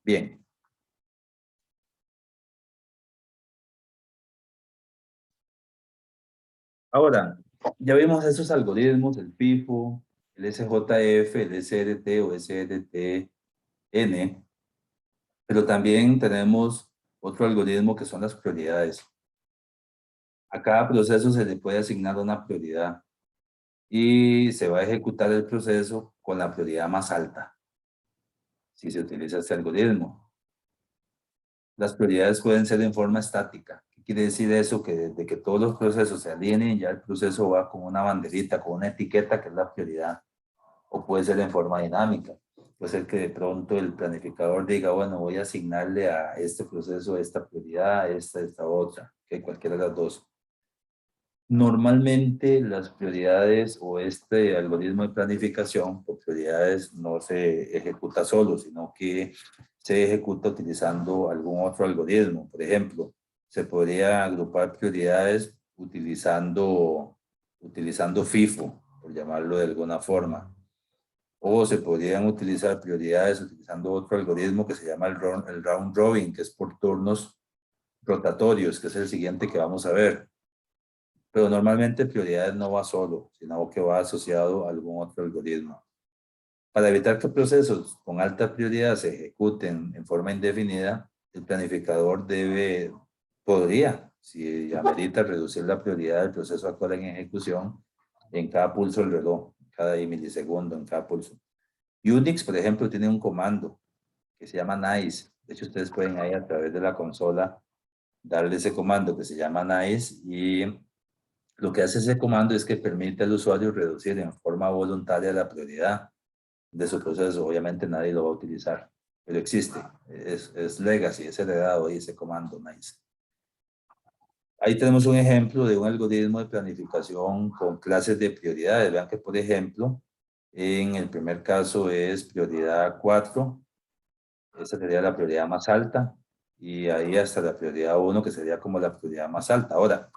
Bien. Ahora, ya vimos esos algoritmos, el FIFO, el SJF, el SRT o SRTN, pero también tenemos otro algoritmo que son las prioridades. A cada proceso se le puede asignar una prioridad y se va a ejecutar el proceso con la prioridad más alta si se utiliza este algoritmo. Las prioridades pueden ser en forma estática. ¿Qué quiere decir eso? Que desde que todos los procesos se alineen, ya el proceso va con una banderita, con una etiqueta que es la prioridad. O puede ser en forma dinámica. Puede ser que de pronto el planificador diga, bueno, voy a asignarle a este proceso esta prioridad, esta otra, que cualquiera de las dos. Normalmente las prioridades o este algoritmo de planificación por prioridades no se ejecuta solo, sino que se ejecuta utilizando algún otro algoritmo. Por ejemplo, se podría agrupar prioridades utilizando FIFO, por llamarlo de alguna forma. O se podrían utilizar prioridades utilizando otro algoritmo que se llama el round robin, que es por turnos rotatorios, que es el siguiente que vamos a ver. Pero normalmente prioridades no va solo, sino que va asociado a algún otro algoritmo. Para evitar que procesos con alta prioridad se ejecuten en forma indefinida, el planificador podría, si amerita, reducir la prioridad del proceso actual en ejecución en cada pulso del reloj, cada milisegundo, en cada pulso. Unix, por ejemplo, tiene un comando que se llama nice. De hecho, ustedes pueden ahí a través de la consola darle ese comando que se llama nice, y lo que hace ese comando es que permite al usuario reducir en forma voluntaria la prioridad de su proceso. Obviamente nadie lo va a utilizar, pero existe. Es legacy, es heredado ahí ese comando nice. Ahí tenemos un ejemplo de un algoritmo de planificación con clases de prioridades. Vean que, por ejemplo, en el primer caso es prioridad 4. Esa sería la prioridad más alta, y ahí hasta la prioridad 1, que sería como la prioridad más alta. Ahora,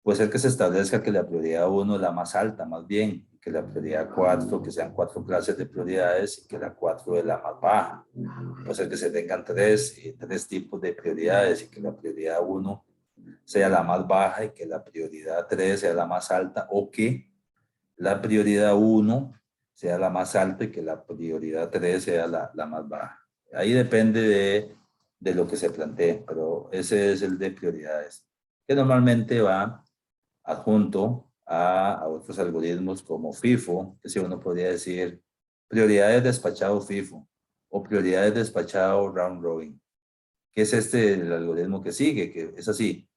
puede ser que se establezca que la prioridad 1 es la más alta, más bien, que la prioridad 4, que sean 4 clases de prioridades, y que la 4 es la más baja. Puede ser que se tengan tres tipos de prioridades, y que la prioridad 1 sea la más baja y que la prioridad 3 sea la más alta, o que la prioridad 1 sea la más alta y que la prioridad 3 sea la más baja. Ahí depende de lo que se plantee, pero ese es el de prioridades, que normalmente va adjunto a otros algoritmos como FIFO, que si uno podría decir prioridades despachado FIFO o prioridades despachado round robin, que es el algoritmo que sigue, que es así.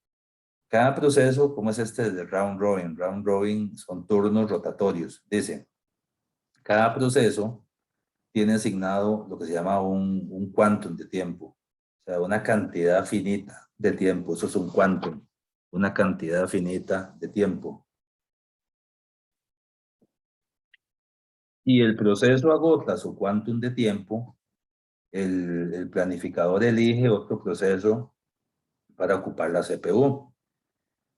Cada proceso, como es este de round robin? Round robin son turnos rotatorios. Dice, cada proceso tiene asignado lo que se llama un quantum de tiempo, o sea, una cantidad finita de tiempo. Eso es un quantum, una cantidad finita de tiempo. Y el proceso agota su quantum de tiempo, el planificador elige otro proceso para ocupar la CPU.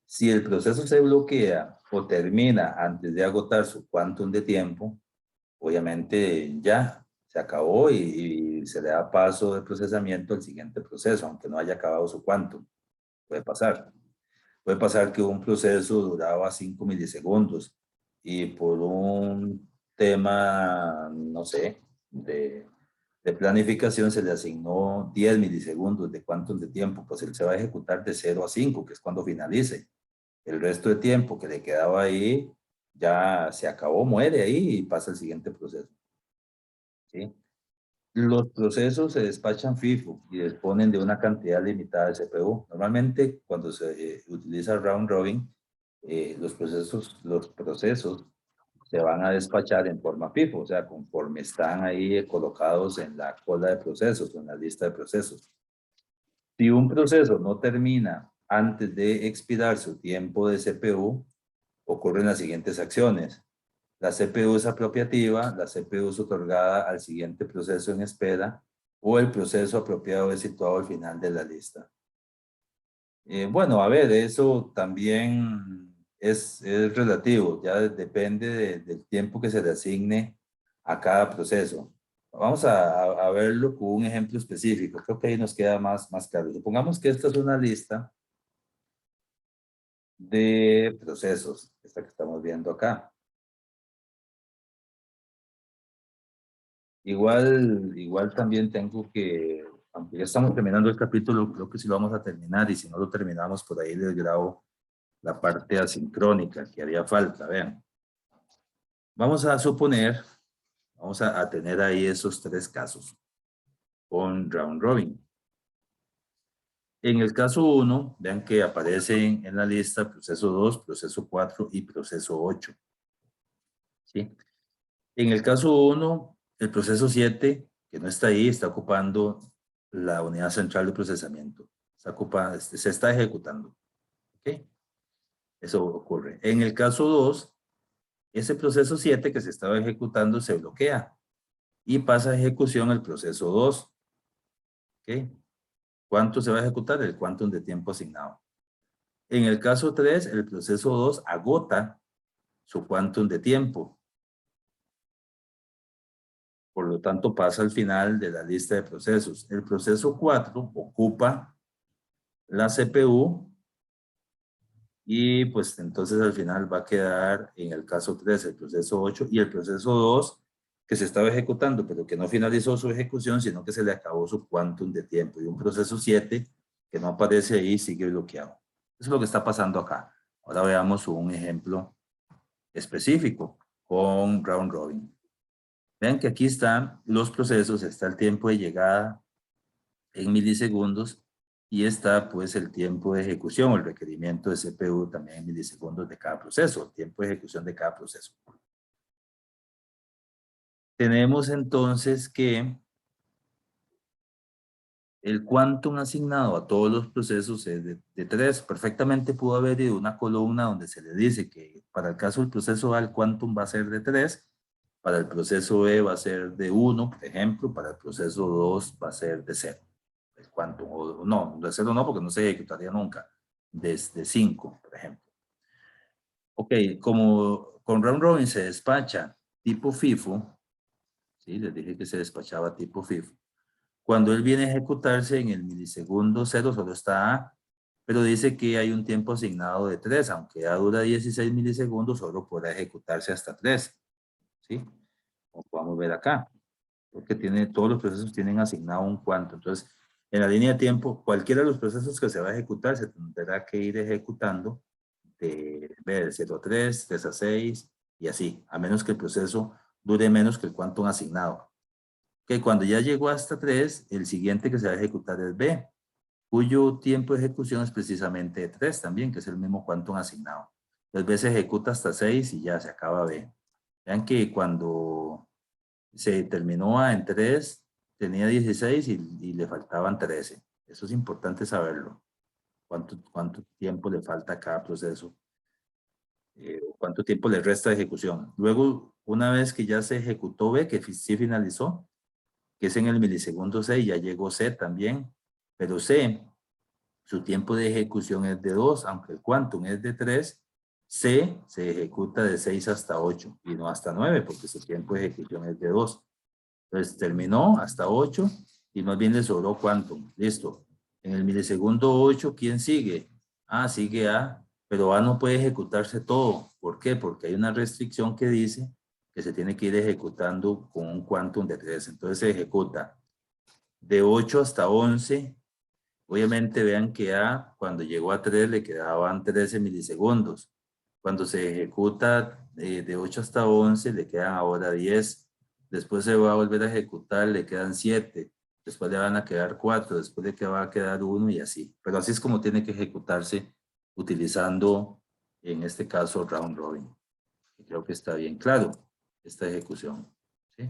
Si el proceso se bloquea o termina antes de agotar su quantum de tiempo, obviamente ya se acabó y se le da paso de procesamiento al siguiente proceso, aunque no haya acabado su quantum. Puede pasar. Puede pasar que un proceso duraba 5 milisegundos y por un tema, no sé, de planificación se le asignó 10 milisegundos de quantum de tiempo, pues él se va a ejecutar de 0 a 5, que es cuando finalice. El resto de tiempo que le quedaba ahí ya se acabó, muere ahí y pasa al siguiente proceso. ¿Sí? Los procesos se despachan FIFO y disponen de una cantidad limitada de CPU. Normalmente, cuando se utiliza round robin, los procesos se van a despachar en forma FIFO, o sea, conforme están ahí colocados en la cola de procesos, en la lista de procesos. Si un proceso no termina antes de expirar su tiempo de CPU, ocurren las siguientes acciones. La CPU es apropiativa, la CPU es otorgada al siguiente proceso en espera o el proceso apropiado es situado al final de la lista. Bueno, a ver, eso también es relativo, ya depende del tiempo que se le asigne a cada proceso. Vamos a verlo con un ejemplo específico, creo que ahí nos queda más claro. Supongamos que esta es una lista de procesos, esta que estamos viendo acá. Igual también tengo que, aunque ya estamos terminando el capítulo, creo que sí lo vamos a terminar y si no lo terminamos por ahí les grabo la parte asincrónica que haría falta, vean. Vamos a suponer, vamos a tener ahí esos tres casos con round robin. En el caso 1, vean que aparecen en la lista proceso 2, proceso 4 y proceso 8. ¿Sí? En el caso 1, el proceso 7, que no está ahí, está ocupando la unidad central de procesamiento. Se está ejecutando. ¿Ok? Eso ocurre. En el caso 2, ese proceso 7 que se estaba ejecutando se bloquea y pasa a ejecución el proceso 2. ¿Ok? ¿Cuánto se va a ejecutar? El quantum de tiempo asignado. En el caso 3, el proceso 2 agota su quantum de tiempo. Por lo tanto, pasa al final de la lista de procesos. El proceso 4 ocupa la CPU y pues entonces al final va a quedar en el caso 3 el proceso 8 y el proceso 2 que se estaba ejecutando, pero que no finalizó su ejecución, sino que se le acabó su quantum de tiempo. Y un proceso 7 que no aparece ahí sigue bloqueado. Eso es lo que está pasando acá. Ahora veamos un ejemplo específico con round robin. Vean que aquí están los procesos, está el tiempo de llegada en milisegundos y está pues el tiempo de ejecución, el requerimiento de CPU también en milisegundos de cada proceso, el tiempo de ejecución de cada proceso. Tenemos entonces que el quantum asignado a todos los procesos es de 3. Perfectamente pudo haber ido una columna donde se le dice que para el caso del proceso A el quantum va a ser de 3, para el proceso B va a ser de 1, por ejemplo, para el proceso 2 va a ser de 0. El quantum, o no, de 0 no, porque no se ejecutaría nunca, desde 5, por ejemplo. Ok, como con round robin se despacha tipo FIFO, ¿sí? Les dije que se despachaba tipo FIFO. Cuando él viene a ejecutarse en el milisegundo 0 solo está A, pero dice que hay un tiempo asignado de 3, aunque ya dura 16 milisegundos, solo podrá ejecutarse hasta 3, ¿sí? Como podemos ver acá, porque todos los procesos tienen asignado un cuanto. Entonces, en la línea de tiempo, cualquiera de los procesos que se va a ejecutar se tendrá que ir ejecutando de 0 a 3, 3 a 6 y así, a menos que el proceso dure menos que el quantum asignado. Que cuando ya llegó hasta 3, el siguiente que se va a ejecutar es B, cuyo tiempo de ejecución es precisamente de 3 también, que es el mismo quantum asignado. Entonces B se ejecuta hasta 6 y ya se acaba B. Vean que cuando se terminó A en 3, tenía 16 y le faltaban 13. Eso es importante saberlo. ¿Cuánto tiempo le falta a cada proceso? ¿Cuánto tiempo le resta de ejecución? Luego, una vez que ya se ejecutó B, que sí finalizó, que es en el milisegundo 6, ya llegó C también, pero C, su tiempo de ejecución es de 2, aunque el quantum es de 3, C se ejecuta de 6 hasta 8 y no hasta 9, porque su tiempo de ejecución es de 2. Entonces terminó hasta 8 y más bien le sobró quantum. Listo. En el milisegundo 8, ¿quién sigue? Sigue A, pero A no puede ejecutarse todo. ¿Por qué? Porque hay una restricción que dice que se tiene que ir ejecutando con un quantum de 3. Entonces se ejecuta de 8 hasta 11. Obviamente vean que A, cuando llegó a 3, le quedaban 13 milisegundos. Cuando se ejecuta de 8 hasta 11, le quedan ahora 10. Después se va a volver a ejecutar, le quedan 7. Después le van a quedar 4, después le va a quedar 1 y así. Pero así es como tiene que ejecutarse utilizando, en este caso, round robin. Creo que está bien claro esta ejecución. ¿Sí?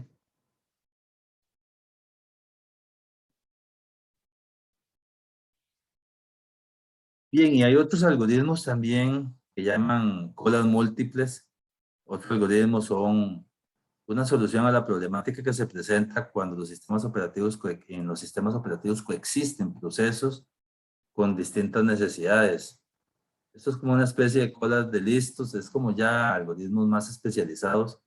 Bien, y hay otros algoritmos también que llaman colas múltiples. Otros algoritmos son una solución a la problemática que se presenta cuando en los sistemas operativos coexisten procesos con distintas necesidades. Esto es como una especie de colas de listos, es como ya algoritmos más especializados.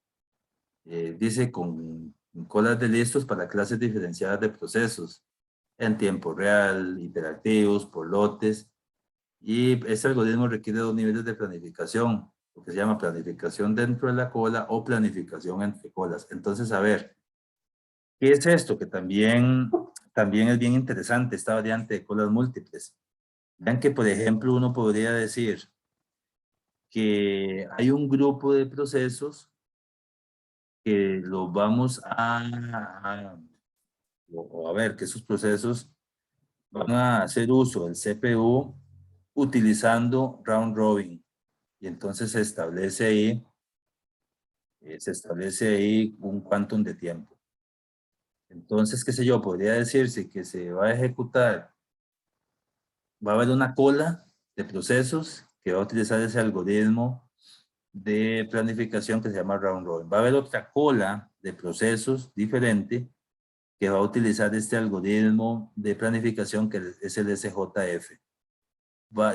Dice con colas de listos para clases diferenciadas de procesos en tiempo real, interactivos, por lotes. Y este algoritmo requiere dos niveles de planificación, lo que se llama planificación dentro de la cola o planificación entre colas. Entonces, a ver, ¿qué es esto? Que también es bien interesante, esta variante de colas múltiples. Vean que, por ejemplo, uno podría decir que hay un grupo de procesos que los vamos a ver, que esos procesos van a hacer uso del CPU utilizando round robin. Y entonces se establece ahí un quantum de tiempo. Entonces, qué sé yo, podría decirse que se va a ejecutar, va a haber una cola de procesos que va a utilizar ese algoritmo de planificación que se llama round robin. Va a haber otra cola de procesos diferente que va a utilizar este algoritmo de planificación que es el SJF.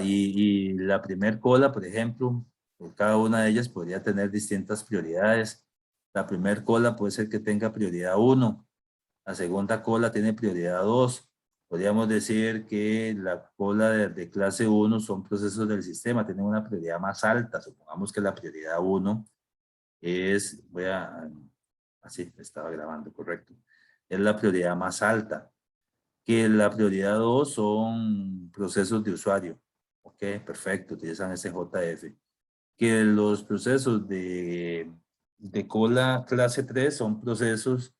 Y la primer cola, por ejemplo, por cada una de ellas podría tener distintas prioridades. La primer cola puede ser que tenga prioridad 1, la segunda cola tiene prioridad 2. Podríamos decir que la cola de clase 1 son procesos del sistema, tienen una prioridad más alta. Supongamos que la prioridad 1 es, así estaba grabando, correcto. Es la prioridad más alta. Que la prioridad 2 son procesos de usuario. Ok, perfecto, utilizan SJF. Que los procesos de cola clase 3 son procesos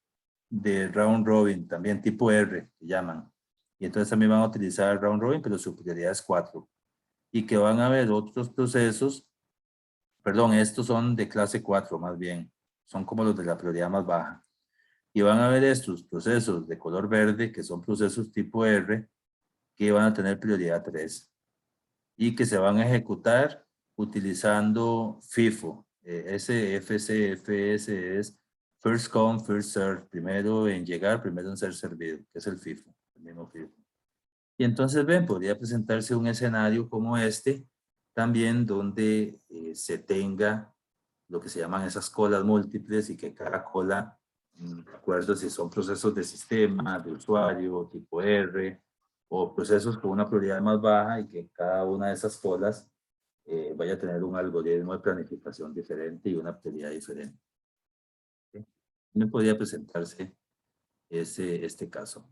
de round robin, también tipo R, que llaman. Y entonces también van a utilizar round robin, pero su prioridad es 4. Y que van a haber otros procesos, perdón, estos son de clase 4 más bien, son como los de la prioridad más baja. Y van a haber estos procesos de color verde, que son procesos tipo R, que van a tener prioridad 3 y que se van a ejecutar utilizando FIFO. Ese FCFS es First Come, First Serve. Primero en llegar, primero en ser servido, que es el FIFO, el mismo FIFO. Y entonces, ven, podría presentarse un escenario como este, también donde se tenga lo que se llaman esas colas múltiples y que cada cola, de acuerdo si son procesos de sistema, de usuario, tipo R, o procesos con una prioridad más baja y que cada una de esas colas vaya a tener un algoritmo de planificación diferente y una prioridad diferente. ¿Okay? Me podría presentarse este caso.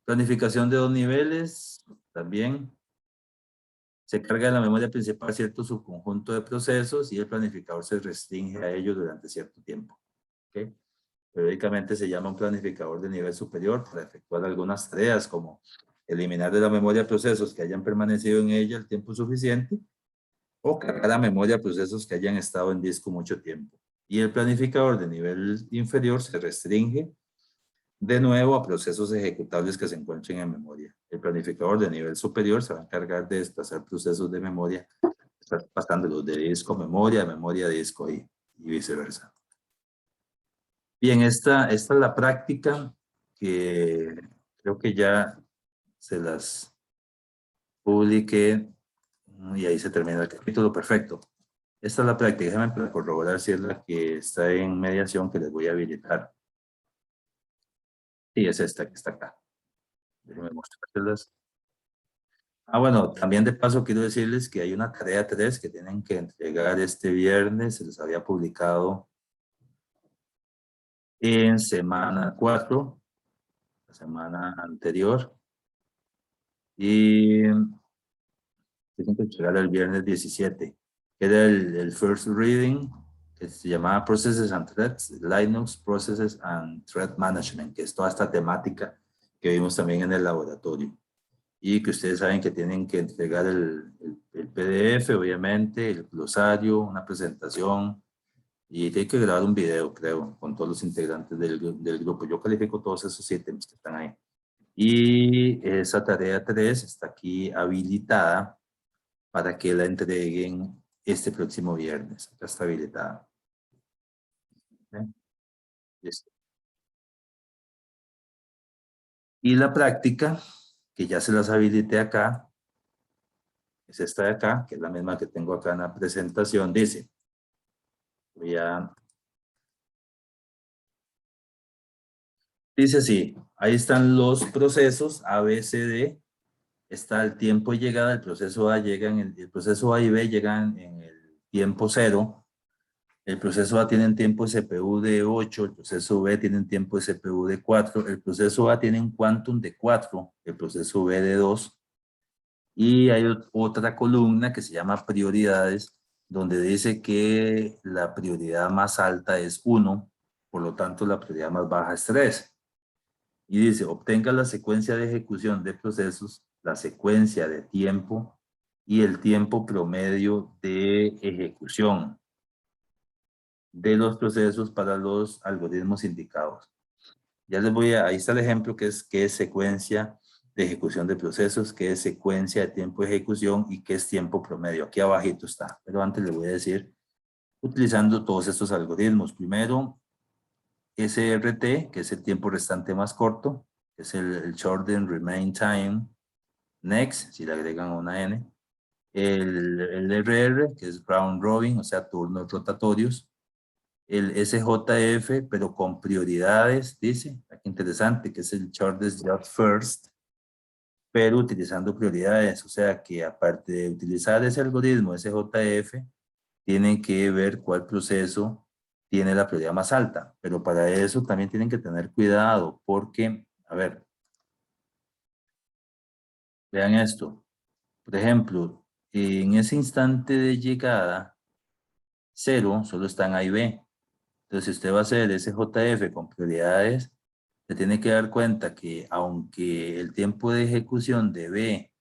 Planificación de 2 niveles, también se carga en la memoria principal cierto subconjunto de procesos y el planificador se restringe a ellos durante cierto tiempo. ¿Okay? Periódicamente se llama un planificador de nivel superior para efectuar algunas tareas como eliminar de la memoria procesos que hayan permanecido en ella el tiempo suficiente o cargar la memoria procesos que hayan estado en disco mucho tiempo. Y el planificador de nivel inferior se restringe de nuevo a procesos ejecutables que se encuentren en memoria. El planificador de nivel superior se va a encargar de desplazar procesos de memoria, pasándolos de disco a memoria a disco y viceversa. Bien, esta es la práctica que creo que ya se las publiqué y ahí se termina el capítulo. Perfecto. Esta es la práctica. Déjenme para corroborar si es la que está en mediación que les voy a habilitar. Sí, es esta que está acá. Déjenme mostrárselas. Bueno, también de paso quiero decirles que hay una tarea 3 que tienen que entregar este viernes. Se les había publicado en semana 4, la semana anterior. Y tienen que entregar el viernes 17. Era el first reading, que se llamaba Processes and Threads, Linux Processes and Thread Management, que es toda esta temática que vimos también en el laboratorio. Y que ustedes saben que tienen que entregar el PDF, obviamente, el glosario, una presentación, y tienen que grabar un video, creo, con todos los integrantes del grupo. Yo califico todos esos ítems que están ahí. Y esa tarea 3 está aquí habilitada para que la entreguen este próximo viernes. Acá está habilitada. ¿Okay? Listo. Y la práctica, que ya se las habilité acá, es esta de acá, que es la misma que tengo acá en la presentación, dice, dice así, ahí están los procesos A, B, C, D, está el tiempo de llegada, el proceso A llega el proceso A y B llegan en el tiempo 0. El proceso A tiene un tiempo de CPU de 8, el proceso B tiene un tiempo de CPU de 4, el proceso A tiene un quantum de 4, el proceso B de 2, y hay otra columna que se llama prioridades, donde dice que la prioridad más alta es 1, por lo tanto la prioridad más baja es 3. Y dice, obtenga la secuencia de ejecución de procesos, la secuencia de tiempo y el tiempo promedio de ejecución de los procesos para los algoritmos indicados. Ya les voy ahí está el ejemplo que es secuencia de ejecución de procesos, qué es secuencia de tiempo de ejecución y qué es tiempo promedio. Aquí abajito está, pero antes les voy a decir, utilizando todos estos algoritmos. Primero, SRT, que es el tiempo restante más corto, que es el Shorten Remain Time. Next, si le agregan una N. El RR, que es Round Robin, o sea, turnos rotatorios. El SJF, pero con prioridades, dice, aquí interesante, que es el Shortest Job First, pero utilizando prioridades, o sea que aparte de utilizar ese algoritmo SJF, tienen que ver cuál proceso tiene la prioridad más alta, pero para eso también tienen que tener cuidado, porque, a ver, vean esto, por ejemplo, en ese instante de llegada, 0 solo están A y B. Entonces, si usted va a hacer SJF con prioridades, se tiene que dar cuenta que aunque el tiempo de ejecución de B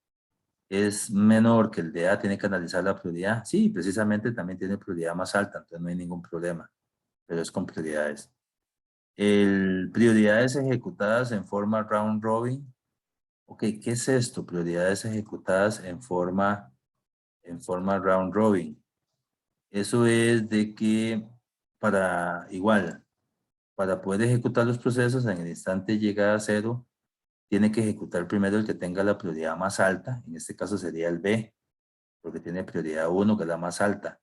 es menor que el de A, tiene que analizar la prioridad. Sí, precisamente también tiene prioridad más alta, entonces no hay ningún problema, pero es con prioridades. Prioridades ejecutadas en forma round robin. Ok, ¿qué es esto? Prioridades ejecutadas en forma round robin. Eso es de que para poder ejecutar los procesos en el instante llegada a 0, tiene que ejecutar primero el que tenga la prioridad más alta, en este caso sería el B, porque tiene prioridad 1, que es la más alta.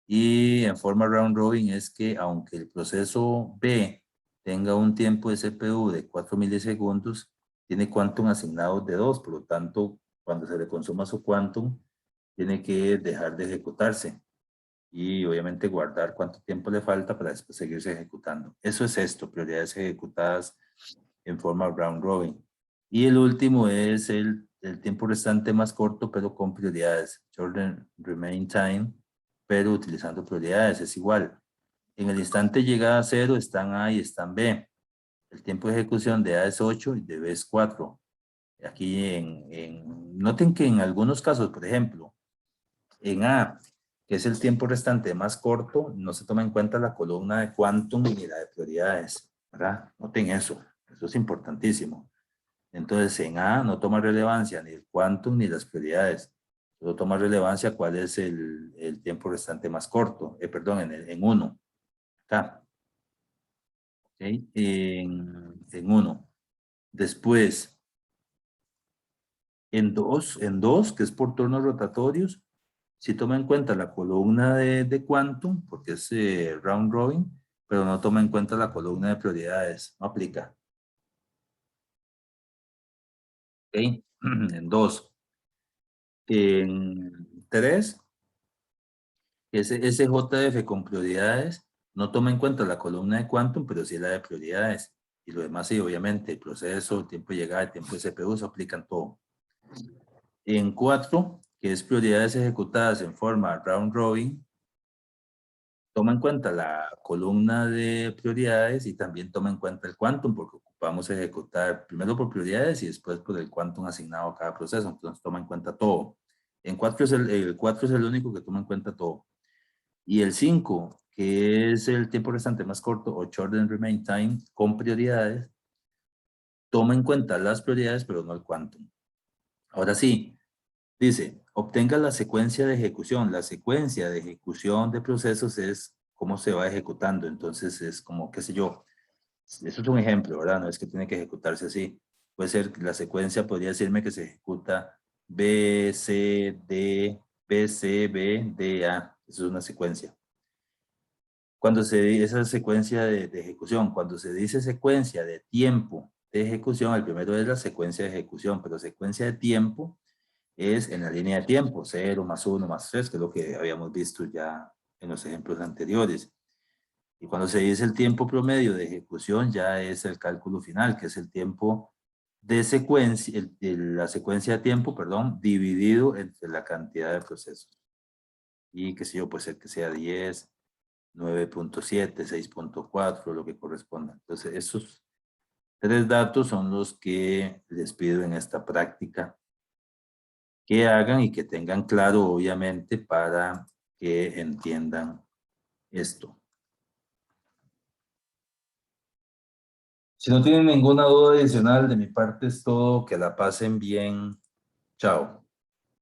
Y en forma round robin es que aunque el proceso B tenga un tiempo de CPU de 4 milisegundos, tiene quantum asignados de 2, por lo tanto, cuando se le consuma su quantum, tiene que dejar de ejecutarse y obviamente guardar cuánto tiempo le falta para después seguirse ejecutando. Eso es esto, prioridades ejecutadas en forma round robin. Y el último es el tiempo restante más corto, pero con prioridades. Shorten remaining time, pero utilizando prioridades, es igual. En el instante llegada a 0 están A y están B. El tiempo de ejecución de A es 8 y de B es 4. Aquí noten que en algunos casos, por ejemplo, en A, que es el tiempo restante más corto, no se toma en cuenta la columna de quantum ni la de prioridades, ¿verdad? Noten eso es importantísimo. Entonces, en A no toma relevancia ni el quantum ni las prioridades, solo toma relevancia cuál es el tiempo restante más corto, perdón, en 1, acá, ¿okay? En 1. Después, en 2, que es por turnos rotatorios, si toma en cuenta la columna de quantum, porque es round robin, pero no toma en cuenta la columna de prioridades, no aplica. ¿Ok? En 2. En 3, ese SJF con prioridades no toma en cuenta la columna de quantum, pero sí la de prioridades. Y lo demás sí, obviamente, el proceso, el tiempo de llegada, el tiempo de CPU, se aplican todo. En 4, que es prioridades ejecutadas en forma round robin, toma en cuenta la columna de prioridades y también toma en cuenta el quantum, porque ocupamos ejecutar primero por prioridades y después por el quantum asignado a cada proceso. Entonces toma en cuenta todo. En 4 es el 4 es el único que toma en cuenta todo. Y el 5, que es el tiempo restante más corto, o shorten remain time, con prioridades, toma en cuenta las prioridades, pero no el quantum. Ahora sí, dice, obtenga la secuencia de ejecución. La secuencia de ejecución de procesos es cómo se va ejecutando. Entonces es como, qué sé yo, eso es un ejemplo, ¿verdad? No es que tiene que ejecutarse así. Puede ser, la secuencia podría decirme que se ejecuta B, C, D, B, C, B, D, A. Eso es una secuencia. Cuando se dice esa secuencia de ejecución, cuando se dice secuencia de tiempo de ejecución, el primero es la secuencia de ejecución, pero secuencia de tiempo es en la línea de tiempo, 0 más 1 más 3, que es lo que habíamos visto ya en los ejemplos anteriores. Y cuando se dice el tiempo promedio de ejecución, ya es el cálculo final, que es el tiempo de secuencia, la secuencia de tiempo, perdón, dividido entre la cantidad de procesos. Y que sé yo, puede ser que sea 10, 9.7, 6.4, lo que corresponda. Entonces, esos 3 datos son los que les pido en esta práctica que hagan y que tengan claro, obviamente, para que entiendan esto. Si no tienen ninguna duda adicional, de mi parte es todo. Que la pasen bien. Chao.